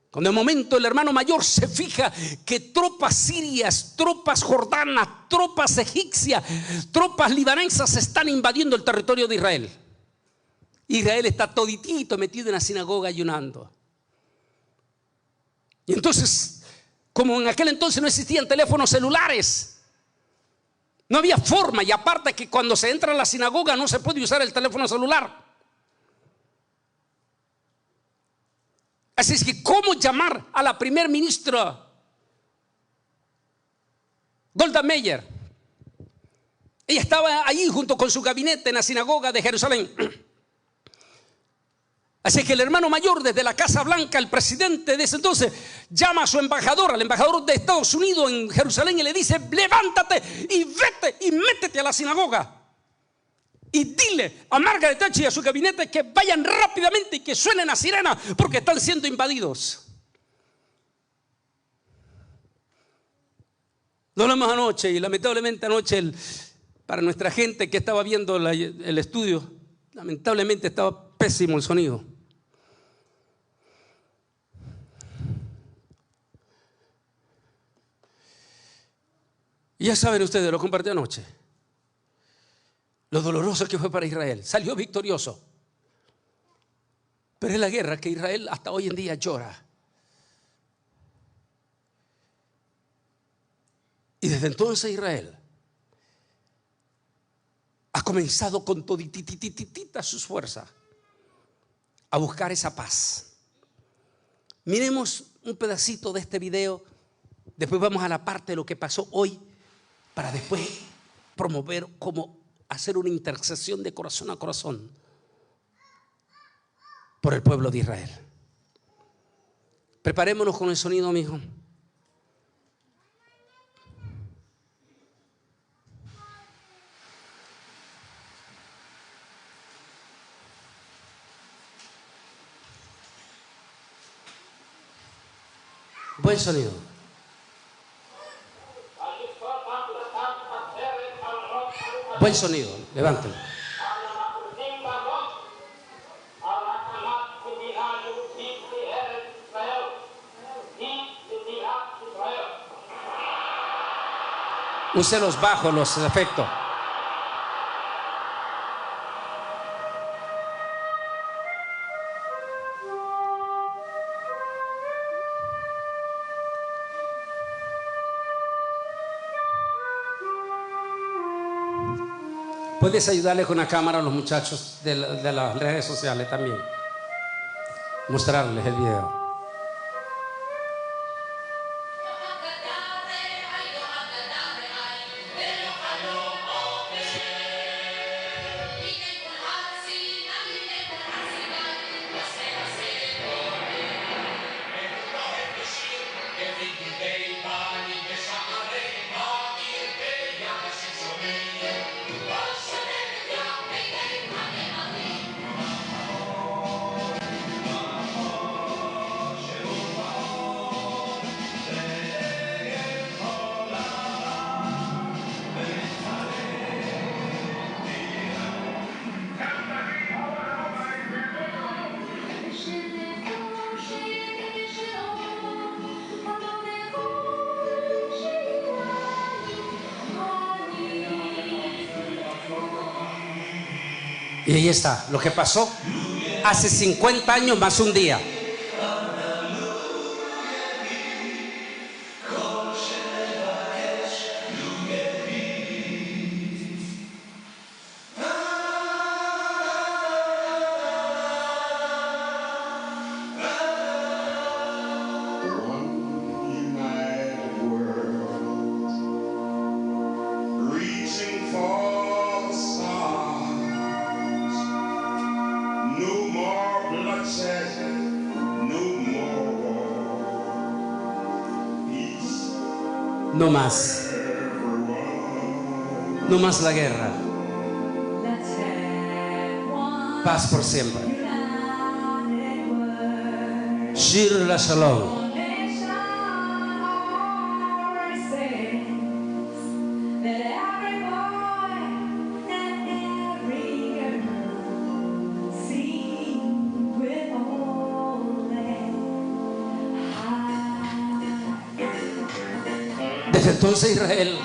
Cuando de momento el hermano mayor se fija que tropas sirias, tropas jordanas, tropas egipcias, tropas libanesas están invadiendo el territorio de Israel. Israel está toditito metido en la sinagoga ayunando. Y entonces, como en aquel entonces no existían teléfonos celulares, no había forma, y aparte que cuando se entra a la sinagoga no se puede usar el teléfono celular. Así es que, ¿cómo llamar a la primer ministra Golda Meir? Ella estaba allí junto con su gabinete en la sinagoga de Jerusalén. Así que el hermano mayor, desde la Casa Blanca, el presidente de ese entonces, llama a su embajador, al embajador de Estados Unidos en Jerusalén, y le dice: levántate y vete y métete a la sinagoga. Y dile a Margaret Thatcher y a su gabinete que vayan rápidamente y que suenen a sirena, porque están siendo invadidos. Lo hablamos anoche, y lamentablemente anoche para nuestra gente que estaba viendo el estudio, lamentablemente estaba pésimo el sonido. Y ya saben ustedes, lo compartí anoche, lo doloroso que fue para Israel. Salió victorioso, pero es la guerra que Israel hasta hoy en día llora. Y desde entonces Israel ha comenzado con toditititita sus fuerzas a buscar esa paz. Miremos un pedacito de este video, después vamos a la parte de lo que pasó hoy para después promover cómo hacer una intercesión de corazón a corazón por el pueblo de Israel. Preparémonos con el sonido, mijo. Buen sonido. Buen sonido. Levanten. Use los bajos, los efectos. Puedes ayudarle con la cámara a los muchachos de las redes sociales también. Mostrarles el video. Y ahí está, lo que pasó hace 50 años más un día. No más. No más la guerra. Paz por siempre. Shir la Shalom. Desde entonces Israel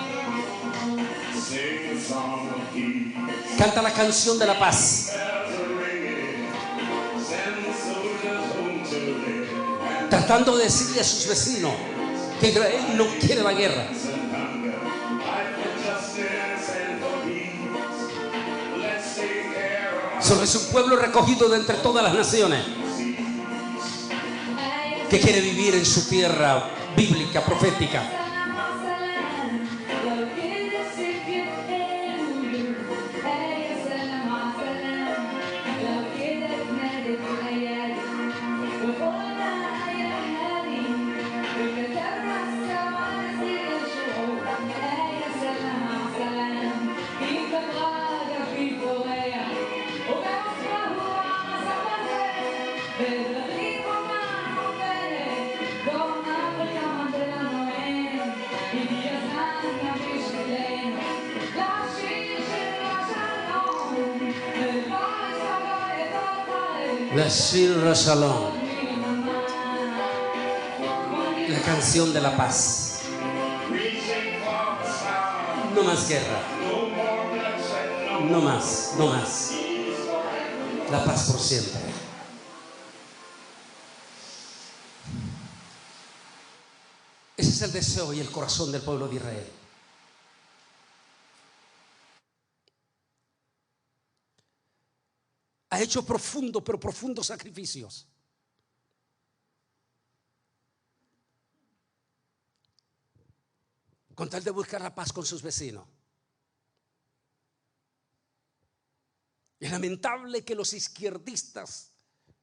canta la canción de la paz, tratando de decirle a sus vecinos que Israel no quiere la guerra. Solo es un pueblo recogido de entre todas las naciones que quiere vivir en su tierra bíblica, profética. La Shir Shalom, la canción de la paz. No más guerra, no más, no más. La paz por siempre. Ese es el deseo y el corazón del pueblo de Israel. Ha hecho profundos, pero profundos sacrificios. con tal de buscar la paz con sus vecinos. Es lamentable que los izquierdistas,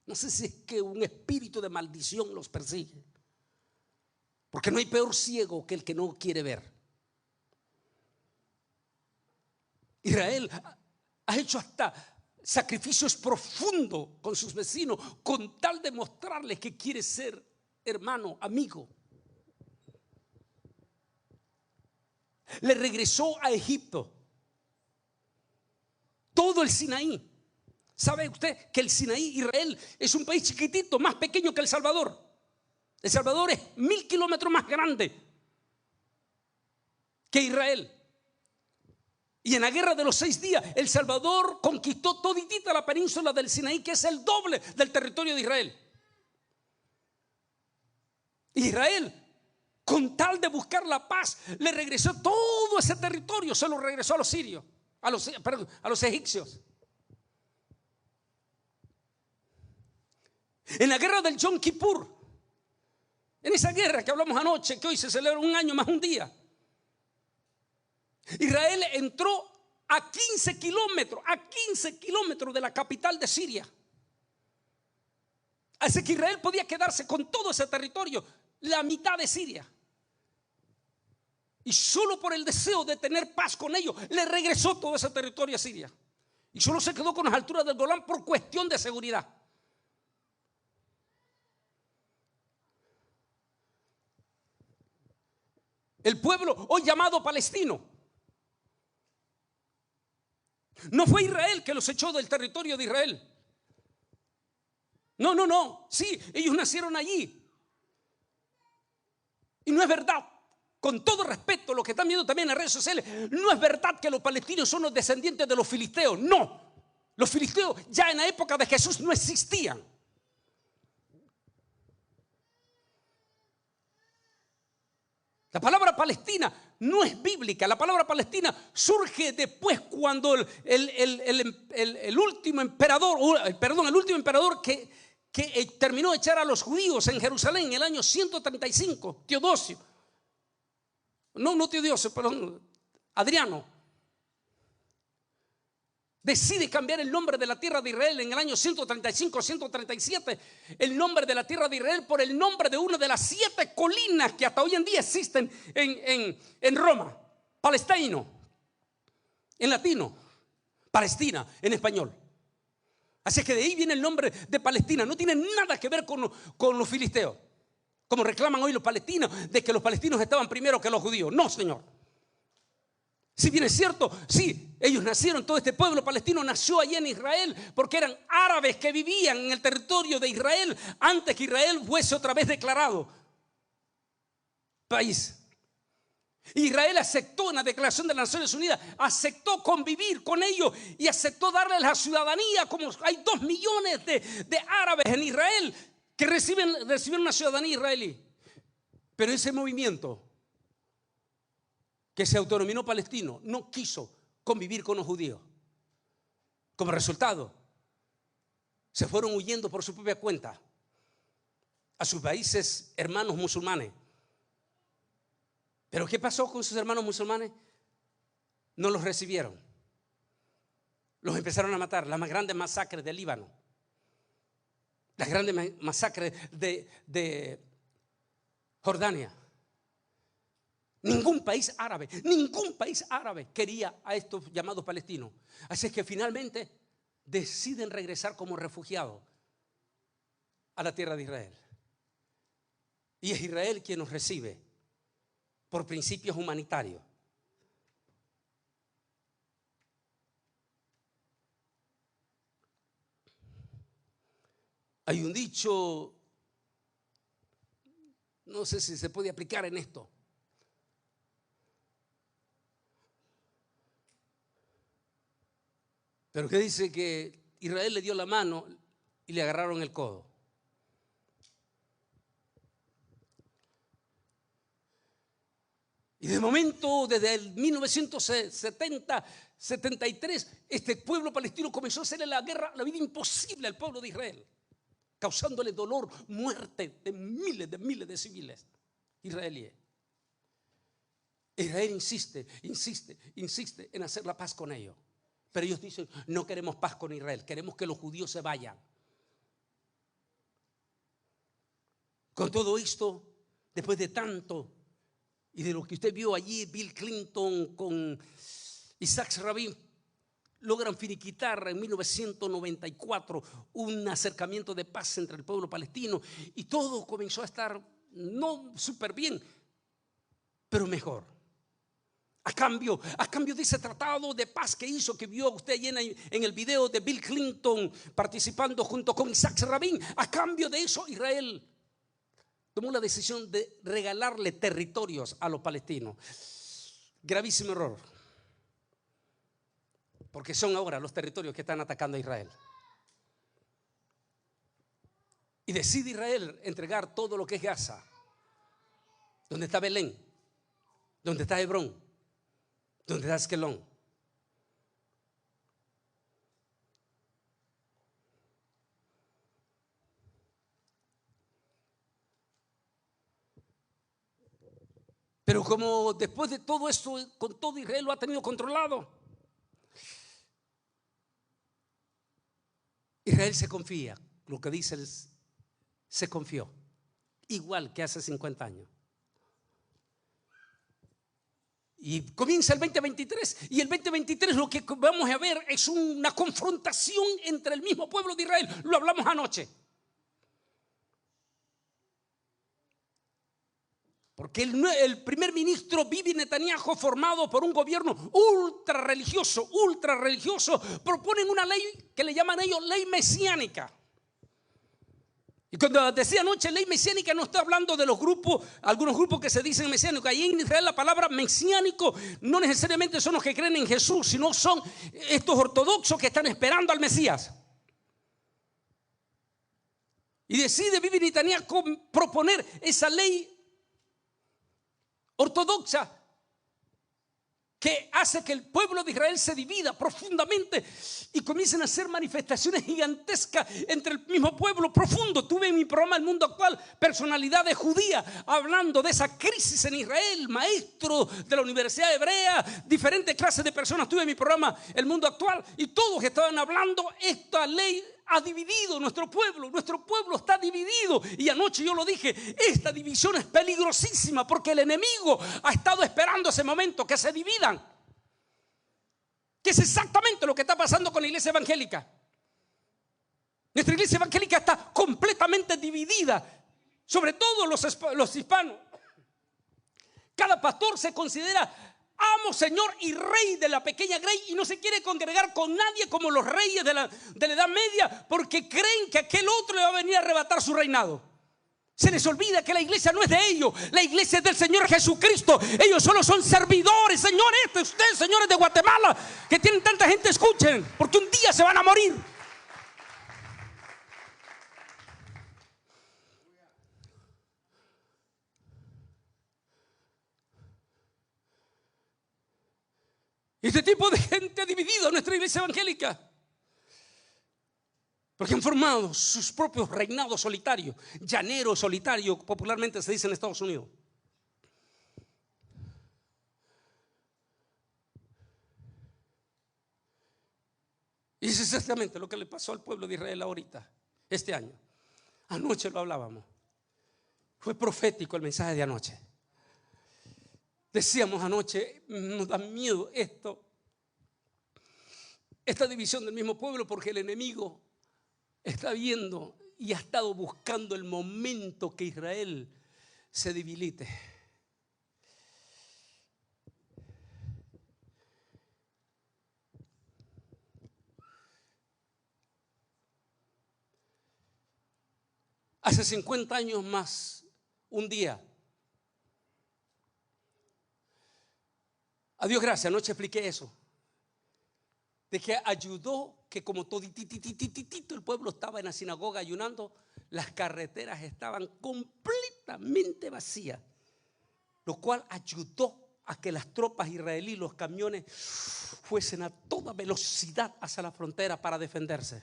no sé si es que un espíritu de maldición los persigue, porque no hay peor ciego que el que no quiere ver. Israel ha hecho hasta sacrificios profundos con sus vecinos con tal de mostrarles que quiere ser hermano, amigo. Le regresó a Egipto todo el Sinaí. ¿Sabe usted que el Sinaí, Israel, es un país chiquitito, más pequeño que El Salvador? El Salvador es 1000 kilómetros más grande que Israel. Y en la guerra de los 6 días, El Salvador conquistó toditita la península del Sinaí, que es el doble del territorio de Israel. Israel, con tal de buscar la paz, le regresó todo ese territorio, se lo regresó a los sirios, a los egipcios. En la guerra del Yom Kippur, en esa guerra que hablamos anoche, que hoy se celebra un año más un día, Israel entró a 15 kilómetros de la capital de Siria. Así que Israel podía quedarse con todo ese territorio, la mitad de Siria. Y solo por el deseo de tener paz con ellos, le regresó todo ese territorio a Siria. Y solo se quedó con las alturas del Golán por cuestión de seguridad. El pueblo hoy llamado palestino, no fue Israel que los echó del territorio de Israel. No. Sí, ellos nacieron allí. Y no es verdad, con todo respeto, lo que están viendo también en las redes sociales, no es verdad que los palestinos son los descendientes de los filisteos. No, los filisteos ya en la época de Jesús no existían. La palabra Palestina no es bíblica. La palabra Palestina surge después cuando el último emperador que terminó de echar a los judíos en Jerusalén en el año 135, Teodosio. No Teodosio, perdón, Adriano. Decide cambiar el nombre de la tierra de Israel en el año 135, 137, el nombre de la tierra de Israel por el nombre de una de las 7 colinas que hasta hoy en día existen en Roma. Palestino, en latino, Palestina, en español. Así que de ahí viene el nombre de Palestina. No tiene nada que ver con los filisteos, como reclaman hoy los palestinos, de que los palestinos estaban primero que los judíos. No, señor. Si bien es cierto, sí, ellos nacieron, todo este pueblo palestino nació allí en Israel porque eran árabes que vivían en el territorio de Israel antes que Israel fuese otra vez declarado país. Israel aceptó en la Declaración de las Naciones Unidas, aceptó convivir con ellos y aceptó darles la ciudadanía, como hay 2 millones de árabes en Israel que recibieron una ciudadanía israelí. Pero ese movimiento que se autodenominó palestino no quiso convivir con los judíos. Como resultado, se fueron huyendo por su propia cuenta a sus países hermanos musulmanes. ¿Pero qué pasó con sus hermanos musulmanes? No los recibieron. Los empezaron a matar. Las más grandes masacres del Líbano, las grandes masacres de Jordania. Ningún país árabe quería a estos llamados palestinos. Así es que finalmente deciden regresar como refugiados a la tierra de Israel. Y es Israel quien nos recibe por principios humanitarios. Hay un dicho, no sé si se puede aplicar en esto. Pero que dice que Israel le dio la mano y le agarraron el codo. Y de momento, desde el 1970, 73, este pueblo palestino comenzó a hacerle la vida imposible al pueblo de Israel, causándole dolor, muerte de miles de civiles israelíes. Israel insiste en hacer la paz con ellos. Pero ellos dicen, no queremos paz con Israel, queremos que los judíos se vayan. Con todo esto, después de tanto, y de lo que usted vio allí, Bill Clinton con Isaac Rabin logran finiquitar en 1994 un acercamiento de paz entre el pueblo palestino, y todo comenzó a estar no súper bien, pero mejor. A cambio de ese tratado de paz que hizo, que vio usted allí en el video de Bill Clinton participando junto con Isaac Rabin, a cambio de eso Israel tomó la decisión de regalarle territorios a los palestinos. Gravísimo error, porque son ahora los territorios que están atacando a Israel. Y decide Israel entregar todo lo que es Gaza, donde está Belén, donde está Hebrón, donde está Askelón. Pero como después de todo esto, con todo Israel lo ha tenido controlado, Israel se confía. Lo que dice es, se confió, igual que hace 50 años. Y comienza el 2023, y el 2023 lo que vamos a ver es una confrontación entre el mismo pueblo de Israel. Lo hablamos anoche. Porque el primer ministro Bibi Netanyahu, formado por un gobierno ultra religioso, proponen una ley que le llaman ellos ley mesiánica. Y cuando decía anoche ley mesiánica, no está hablando de los grupos, algunos grupos que se dicen mesiánicos. Ahí en Israel la palabra mesiánico no necesariamente son los que creen en Jesús, sino son estos ortodoxos que están esperando al Mesías. Y decide Bibi Netanyahu proponer esa ley ortodoxa que hace que el pueblo de Israel se divida profundamente y comiencen a hacer manifestaciones gigantescas entre el mismo pueblo profundo. Tuve en mi programa El Mundo Actual personalidades judías hablando de esa crisis en Israel, maestros de la Universidad Hebrea, diferentes clases de personas. Tuve en mi programa El Mundo Actual y todos estaban hablando. Esta ley ha dividido nuestro pueblo está dividido. Y anoche yo lo dije, esta división es peligrosísima porque el enemigo ha estado esperando ese momento, que se dividan, que es exactamente lo que está pasando con la iglesia evangélica. Nuestra iglesia evangélica está completamente dividida, sobre todo los hispanos. Cada pastor se considera amo, señor y rey de la pequeña grey, y no se quiere congregar con nadie como los reyes de la Edad Media, porque creen que aquel otro le va a venir a arrebatar su reinado. Se les olvida que la iglesia no es de ellos, la iglesia es del Señor Jesucristo. Ellos solo son servidores. Señores, ustedes, señores de Guatemala, que tienen tanta gente, escuchen, porque un día se van a morir. Este tipo de gente ha dividido a nuestra iglesia evangélica, porque han formado sus propios reinados solitarios, llaneros solitarios, popularmente se dice en Estados Unidos. Y es exactamente lo que le pasó al pueblo de Israel ahorita, este año. Anoche lo hablábamos. Fue profético el mensaje de anoche. Decíamos anoche, nos da miedo esta división del mismo pueblo, porque el enemigo está viendo y ha estado buscando el momento que Israel se debilite. Hace 50 años más, un día, a Dios gracias, anoche expliqué eso, de que ayudó que como todititititito el pueblo estaba en la sinagoga ayunando, las carreteras estaban completamente vacías, lo cual ayudó a que las tropas israelíes, los camiones, fuesen a toda velocidad hacia la frontera para defenderse.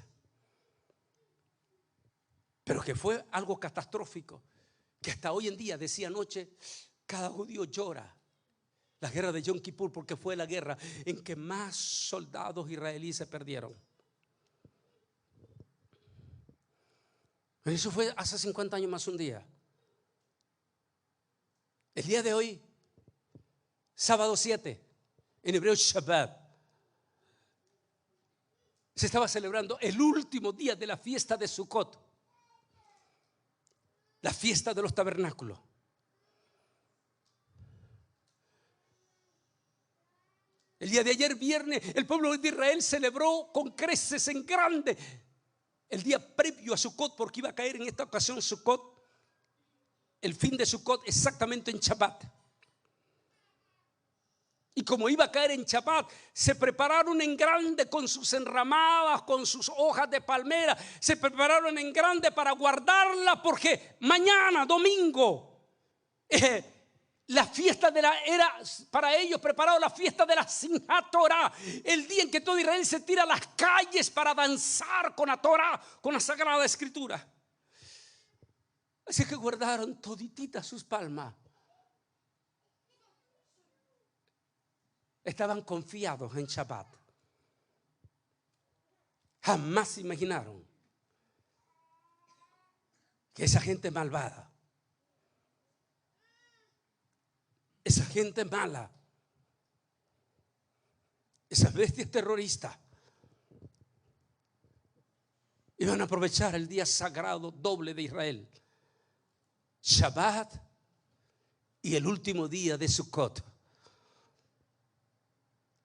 Pero que fue algo catastrófico, que hasta hoy en día, decía anoche, cada judío llora La guerra de Yom Kippur, porque fue la guerra en que más soldados israelíes se perdieron. Eso fue hace 50 años más un día. El día de hoy, sábado 7, en hebreo Shabbat, se estaba celebrando el último día de la fiesta de Sukkot, la fiesta de los tabernáculos. El día de ayer, viernes, el pueblo de Israel celebró con creces en grande el día previo a Sukkot, porque iba a caer en esta ocasión Sukkot, el fin de Sukkot, exactamente en Shabbat. Y como iba a caer en Shabbat, se prepararon en grande con sus enramadas, con sus hojas de palmera. Se prepararon en grande para guardarla, porque mañana, domingo, la fiesta era para ellos preparado la fiesta de la Simchat Torah, el día en que todo Israel se tira a las calles para danzar con la Torah, con la Sagrada Escritura. Así que guardaron todititas sus palmas. Estaban confiados en Shabbat. Jamás se imaginaron que esa gente malvada, esa gente mala, esas bestias terroristas, iban a aprovechar el día sagrado doble de Israel, Shabbat y el último día de Sukkot.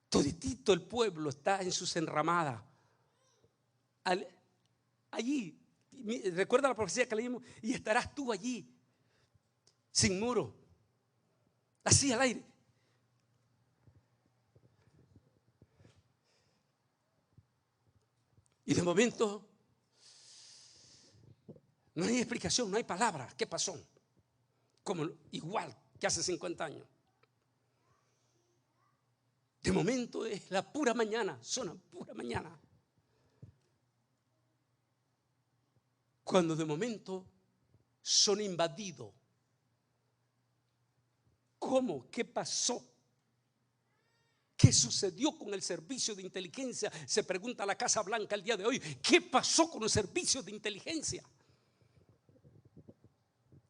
Toditito el pueblo está en sus enramadas. Allí, recuerda la profecía que leímos, y estarás tú allí, sin muro, así al aire. Y de momento no hay explicación, no hay palabra. ¿Qué pasó? Como igual que hace 50 años. De momento es la pura mañana, son la pura mañana. Cuando de momento son invadidos. ¿Cómo? ¿Qué pasó? ¿Qué sucedió con el servicio de inteligencia? Se pregunta la Casa Blanca el día de hoy. ¿Qué pasó con los servicios de inteligencia?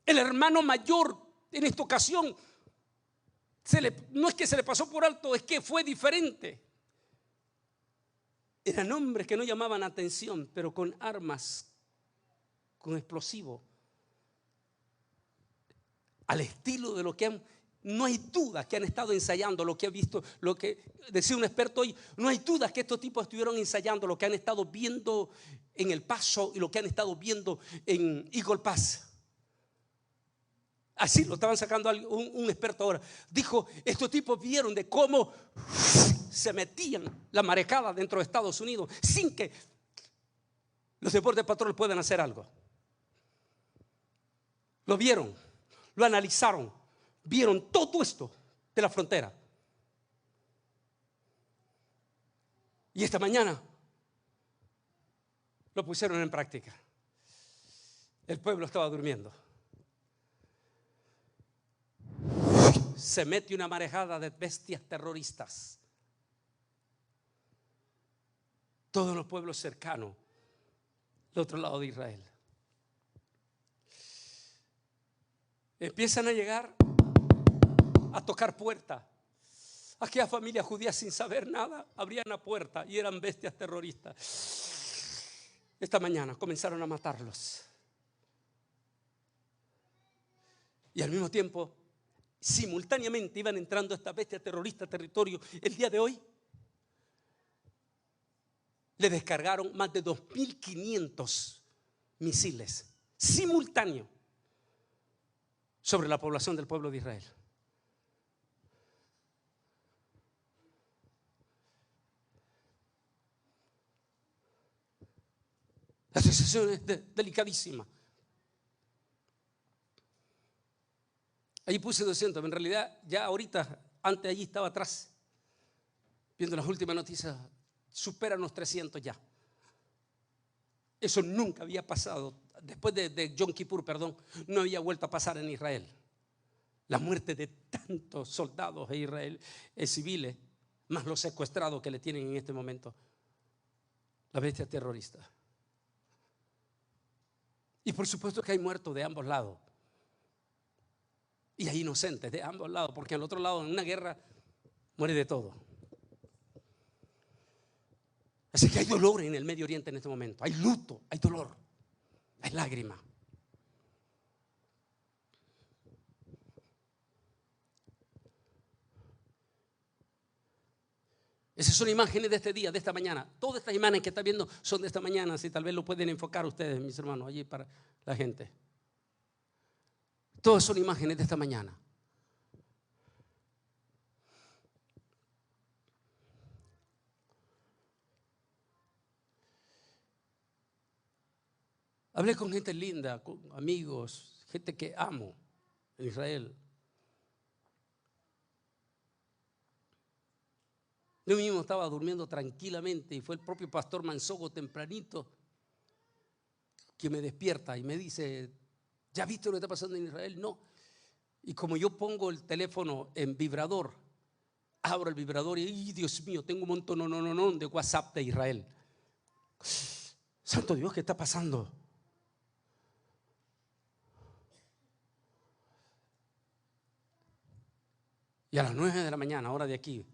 El hermano mayor en esta ocasión no es que se le pasó por alto, es que fue diferente. Eran hombres que no llamaban atención, pero con armas, con explosivos, al estilo de lo que han. No hay duda que han estado ensayando lo que ha visto, lo que decía un experto hoy. No hay duda que estos tipos estuvieron ensayando lo que han estado viendo en El Paso y lo que han estado viendo en Eagle Pass. Así lo estaban sacando un experto ahora. Dijo, estos tipos vieron de cómo se metían la marejada dentro de Estados Unidos sin que los de Border Patrol puedan hacer algo. Lo vieron, lo analizaron, vieron todo esto de la frontera. Y esta mañana lo pusieron en práctica. El pueblo estaba durmiendo. Se mete una marejada de bestias terroristas. Todos los pueblos cercanos del otro lado de Israel empiezan a llegar, a tocar puertas. Aquella familia judía sin saber nada abrían la puerta y eran bestias terroristas. Esta mañana comenzaron a matarlos. Y al mismo tiempo, simultáneamente iban entrando estas bestias terroristas a territorio. El día de hoy le descargaron más de 2.500 misiles simultáneos sobre la población del pueblo de Israel. La situación es delicadísima. Allí puse 200, en realidad ya ahorita, antes allí estaba atrás, viendo las últimas noticias, superan los 300 ya. Eso nunca había pasado, después de Yom Kippur, no había vuelto a pasar en Israel. la muerte de tantos soldados de Israel, civiles, más los secuestrados que le tienen en este momento, la bestia terrorista. Y por supuesto que hay muertos de ambos lados. Y hay inocentes de ambos lados, porque al otro lado, en una guerra, muere de todo. Así que hay dolor en el Medio Oriente en este momento. Hay luto, hay dolor, hay lágrimas. Esas son imágenes de este día, de esta mañana. Todas estas imágenes que están viendo son de esta mañana. Si tal vez lo pueden enfocar ustedes, mis hermanos, allí para la gente. Todas son imágenes de esta mañana. Hablé con gente linda, con amigos, gente que amo en Israel. Yo mismo estaba durmiendo tranquilamente y fue el propio pastor Mansogo tempranito que me despierta y me dice: ¿ya viste lo que está pasando en Israel? No. Y como yo pongo el teléfono en vibrador, abro el vibrador y ¡ay, Dios mío! Tengo un montón de WhatsApp de Israel. Santo Dios, ¿qué está pasando? Y a las 9 de la mañana, hora de aquí,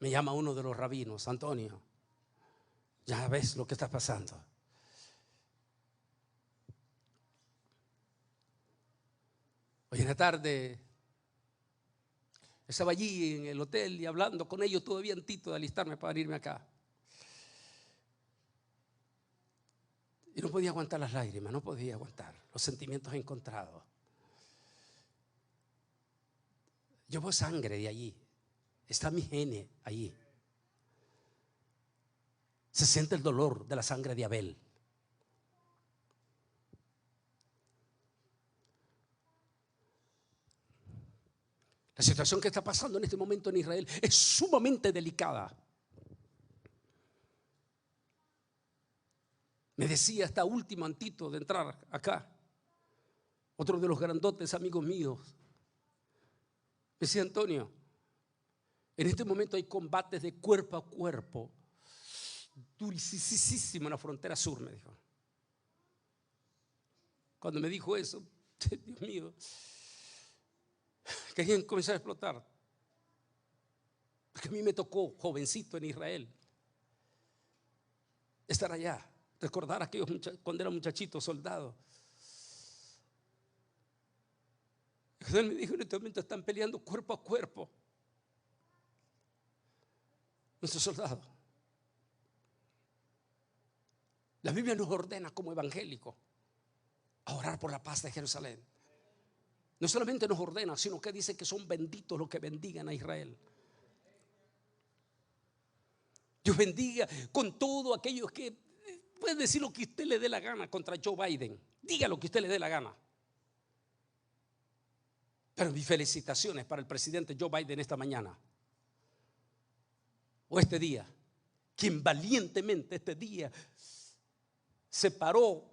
me llama uno de los rabinos: Antonio, ya ves lo que está pasando. Hoy en la tarde estaba allí en el hotel y hablando con ellos todavía antito de alistarme para irme acá. Y no podía aguantar las lágrimas, no podía aguantar los sentimientos encontrados. Llevo sangre de allí. Está mi gene allí. Se siente el dolor de la sangre de Abel. La situación que está pasando en este momento en Israel es sumamente delicada. Me decía esta última antito de entrar acá, otro de los grandotes amigos míos, me decía: Antonio, en este momento hay combates de cuerpo a cuerpo durísimo en la frontera sur, me dijo. Cuando me dijo eso, Dios mío, querían comenzar a explotar. Porque a mí me tocó, jovencito en Israel, estar allá, recordar aquellos cuando era muchachito, soldado. Él me dijo: en este momento están peleando cuerpo a cuerpo nuestros soldados. La Biblia nos ordena como evangélicos a orar por la paz de Jerusalén. No solamente nos ordena, sino que dice que son benditos los que bendigan a Israel. Dios bendiga con todo aquellos que puede decir lo que usted le dé la gana contra Joe Biden. Diga lo que usted le dé la gana. Pero mis felicitaciones para el presidente Joe Biden esta mañana o este día, quien valientemente este día se paró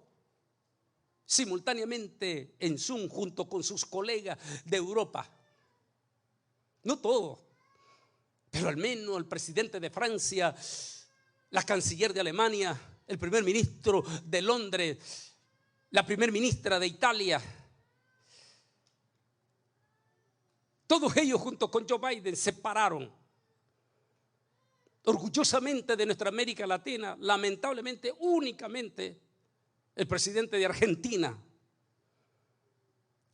simultáneamente en Zoom junto con sus colegas de Europa. No todo, pero al menos el presidente de Francia, la canciller de Alemania, el primer ministro de Londres, la primer ministra de Italia, todos ellos junto con Joe Biden se pararon orgullosamente de nuestra América Latina. Lamentablemente, únicamente el presidente de Argentina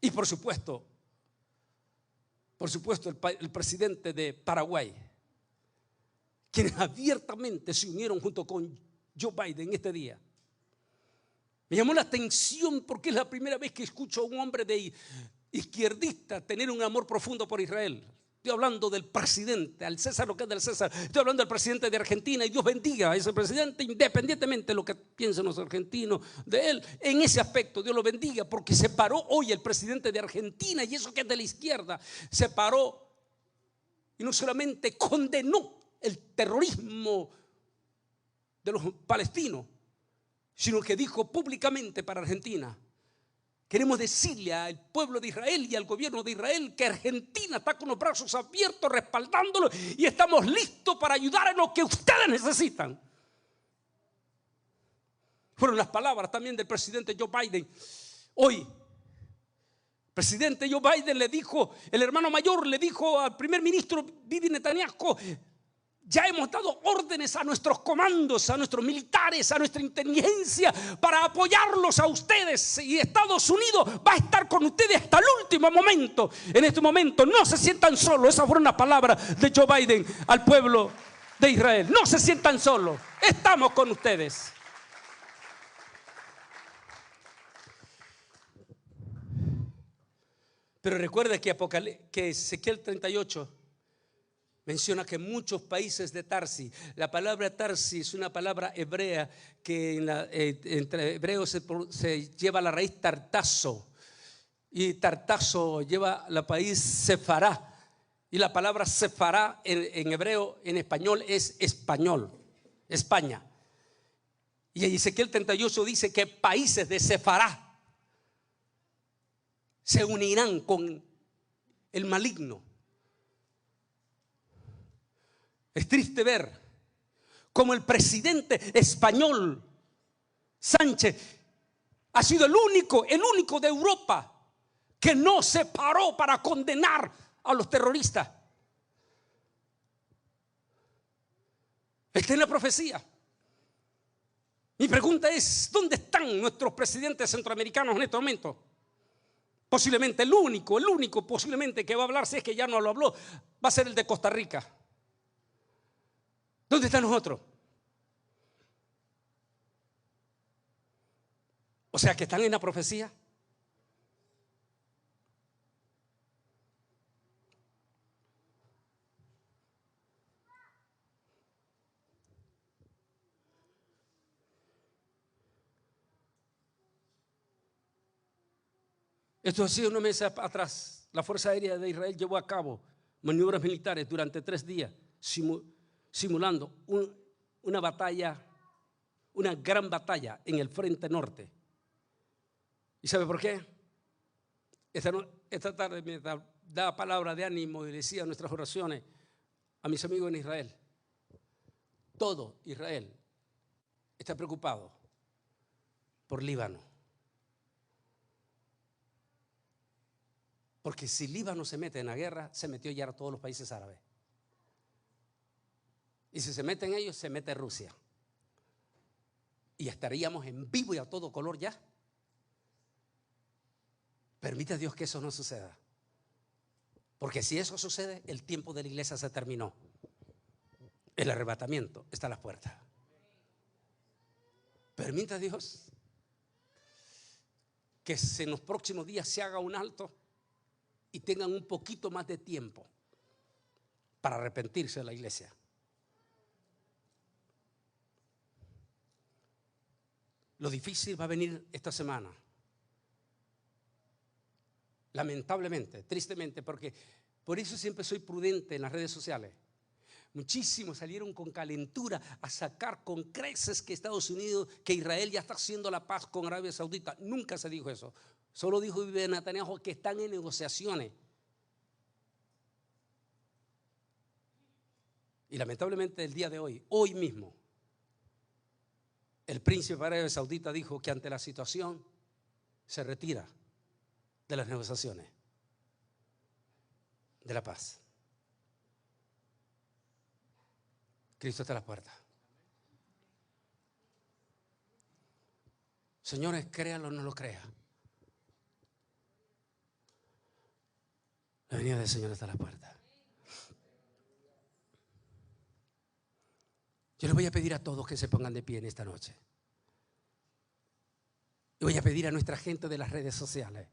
y por supuesto el presidente de Paraguay, quienes abiertamente se unieron junto con Joe Biden este día. Me llamó la atención porque es la primera vez que escucho a un hombre de izquierdista tener un amor profundo por Israel. Estoy hablando del presidente, al César lo que es del César. Estoy hablando del presidente de Argentina y Dios bendiga a ese presidente independientemente de lo que piensen los argentinos de él. En ese aspecto Dios lo bendiga porque se paró hoy el presidente de Argentina, y eso que es de la izquierda, se paró y no solamente condenó el terrorismo de los palestinos, sino que dijo públicamente para Argentina Queremos decirle al pueblo de Israel y al gobierno de Israel que Argentina está con los brazos abiertos respaldándolo y estamos listos para ayudar en lo que ustedes necesitan. Fueron las palabras también del presidente Joe Biden. Hoy, el presidente Joe Biden le dijo, el hermano mayor le dijo al primer ministro Bibi Netanyahu: ya hemos dado órdenes a nuestros comandos, a nuestros militares, a nuestra inteligencia para apoyarlos a ustedes. Y Estados Unidos va a estar con ustedes hasta el último momento. En este momento no se sientan solos. Esa fue una palabra de Joe Biden al pueblo de Israel. No se sientan solos. Estamos con ustedes. Pero recuerda que Ezequiel 38 menciona que muchos países de Tarsis, la palabra Tarsis es una palabra hebrea que entre hebreos se lleva la raíz tartazo, y tartazo lleva la país Sefará, y la palabra Sefará en hebreo, en español, es español, España. Y Ezequiel 38 dice que países de Sefará se unirán con el maligno. Es triste ver cómo el presidente español, Sánchez, ha sido el único de Europa que no se paró para condenar a los terroristas. Esta es la profecía. Mi pregunta es: ¿dónde están nuestros presidentes centroamericanos en este momento? Posiblemente el único posiblemente que va a hablar, si es que ya no lo habló, va a ser el de Costa Rica. ¿Dónde están nosotros? O sea, que están en la profecía. Esto ha sido unos meses atrás. La Fuerza Aérea de Israel llevó a cabo maniobras militares durante 3 días, simulando una batalla, una gran batalla en el frente norte. ¿Y sabe por qué? Esta tarde me da palabra de ánimo y decía nuestras oraciones a mis amigos en Israel. Todo Israel está preocupado por Líbano. Porque si Líbano se mete en la guerra, se metió ya a todos los países árabes. Y si se meten ellos, se mete Rusia. Y estaríamos en vivo y a todo color ya. Permite Dios que eso no suceda. Porque si eso sucede, el tiempo de la iglesia se terminó. El arrebatamiento está a las puertas. Permita Dios que en los próximos días se haga un alto y tengan un poquito más de tiempo para arrepentirse de la iglesia. Lo difícil va a venir esta semana. Lamentablemente, tristemente, porque por eso siempre soy prudente en las redes sociales. Muchísimos salieron con calentura a sacar con creces que Estados Unidos, que Israel ya está haciendo la paz con Arabia Saudita. Nunca se dijo eso. Solo dijo Bibi Netanyahu que están en negociaciones. Y lamentablemente el día de hoy mismo, el príncipe de Arabia Saudita dijo que ante la situación se retira de las negociaciones de la paz. Cristo está a la puerta. Señores, créanlo o no lo crea, la venida del Señor está a la puerta. Yo les voy a pedir a todos que se pongan de pie en esta noche. Y voy a pedir a nuestra gente de las redes sociales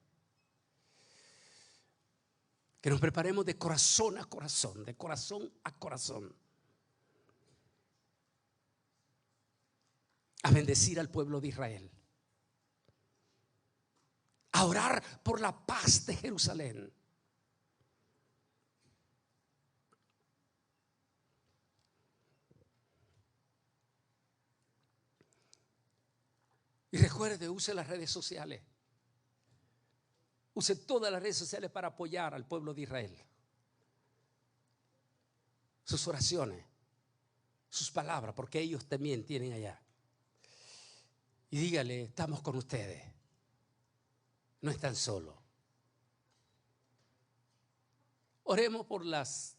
que nos preparemos de corazón a corazón, de corazón a corazón, a bendecir al pueblo de Israel, a orar por la paz de Jerusalén. Y recuerde, use las redes sociales. Use todas las redes sociales para apoyar al pueblo de Israel. Sus oraciones, sus palabras, porque ellos también tienen allá. Y dígale, estamos con ustedes. No están solos. Oremos por las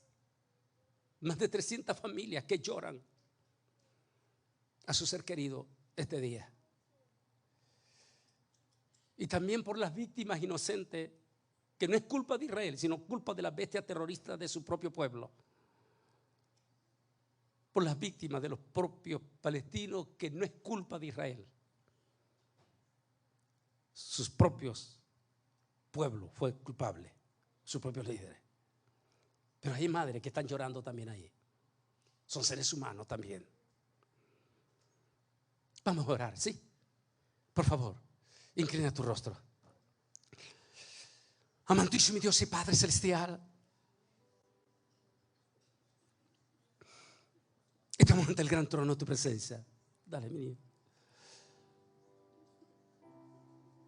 más de 300 familias que lloran a su ser querido este día. Y también por las víctimas inocentes, que no es culpa de Israel, sino culpa de las bestias terroristas de su propio pueblo. Por las víctimas de los propios palestinos, que no es culpa de Israel. Sus propios pueblos fue culpable, sus propios líderes. Pero hay madres que están llorando también ahí. Son seres humanos también. Vamos a orar, ¿sí? Por favor, inclina tu rostro. Amantísimo Dios y Padre Celestial, estamos ante el gran trono de tu presencia. Dale, mi niño.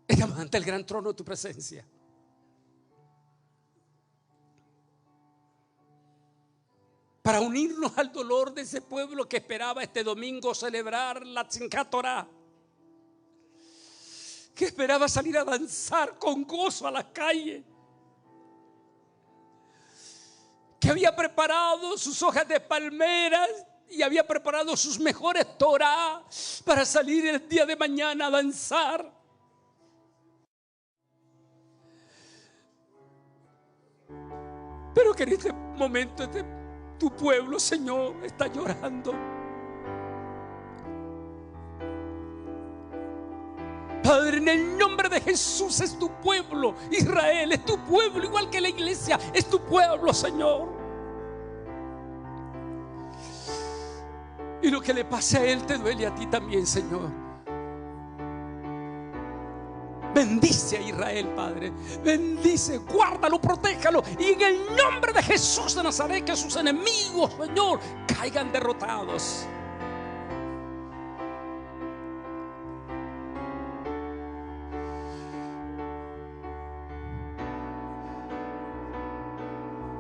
Estamos ante el gran trono de tu presencia. Para unirnos al dolor de ese pueblo que esperaba este domingo celebrar la Simchat Torah, que esperaba salir a danzar con gozo a la calle, que había preparado sus hojas de palmeras y había preparado sus mejores Torah para salir el día de mañana a danzar. Pero que en este momento tu pueblo, Señor, está llorando. Padre, en el nombre de Jesús, es tu pueblo. Israel es tu pueblo, igual que la iglesia es tu pueblo, Señor. Y lo que le pase a él te duele a ti también, Señor. Bendice a Israel, Padre. Bendice, guárdalo, protéjalo. Y en el nombre de Jesús de Nazaret, que sus enemigos, Señor, caigan derrotados.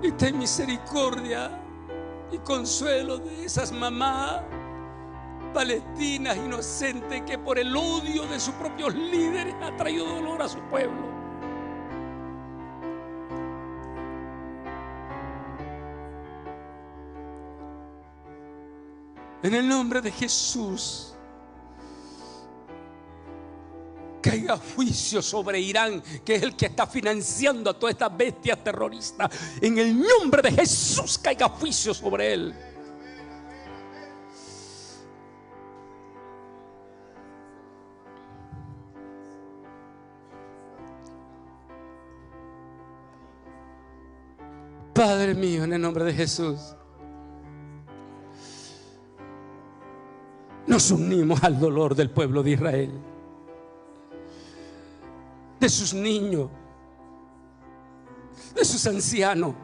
Y ten misericordia y consuelo de esas mamás palestinas inocentes que por el odio de sus propios líderes ha traído dolor a su pueblo. En el nombre de Jesús, caiga juicio sobre Irán, que es el que está financiando a todas estas bestias terroristas. En el nombre de Jesús, caiga juicio sobre él. Padre mío, en el nombre de Jesús, nos unimos al dolor del pueblo de Israel, de sus niños, de sus ancianos.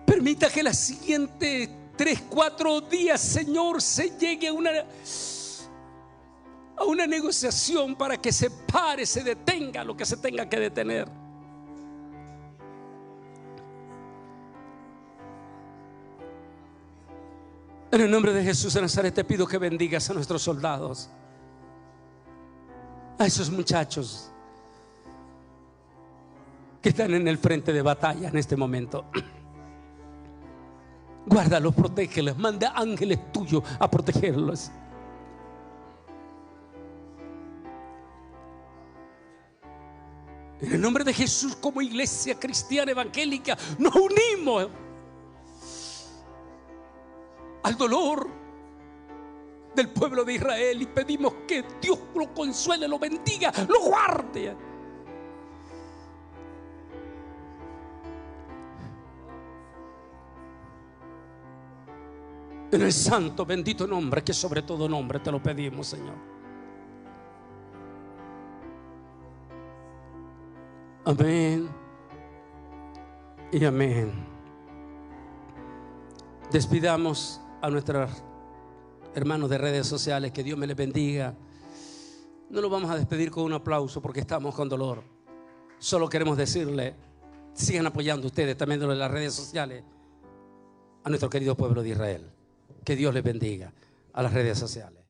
Permita que las siguientes 3-4 días, Señor, se llegue a una negociación para que se pare, se detenga lo que se tenga que detener. En el nombre de Jesús de Nazaret te pido que bendigas a nuestros soldados, a esos muchachos que están en el frente de batalla en este momento. Guárdalos, protégelos, manda ángeles tuyos a protegerlos. En el nombre de Jesús, como iglesia cristiana evangélica, nos unimos al dolor del pueblo de Israel y pedimos que Dios lo consuele, lo bendiga, lo guarde. En el santo, bendito nombre que sobre todo nombre te lo pedimos, Señor. Amén y amén. Despidamos a nuestros hermanos de redes sociales. Que Dios me les bendiga. No lo vamos a despedir con un aplauso porque estamos con dolor. Solo queremos decirle, sigan apoyando ustedes también de las redes sociales a nuestro querido pueblo de Israel. Que Dios les bendiga a las redes sociales.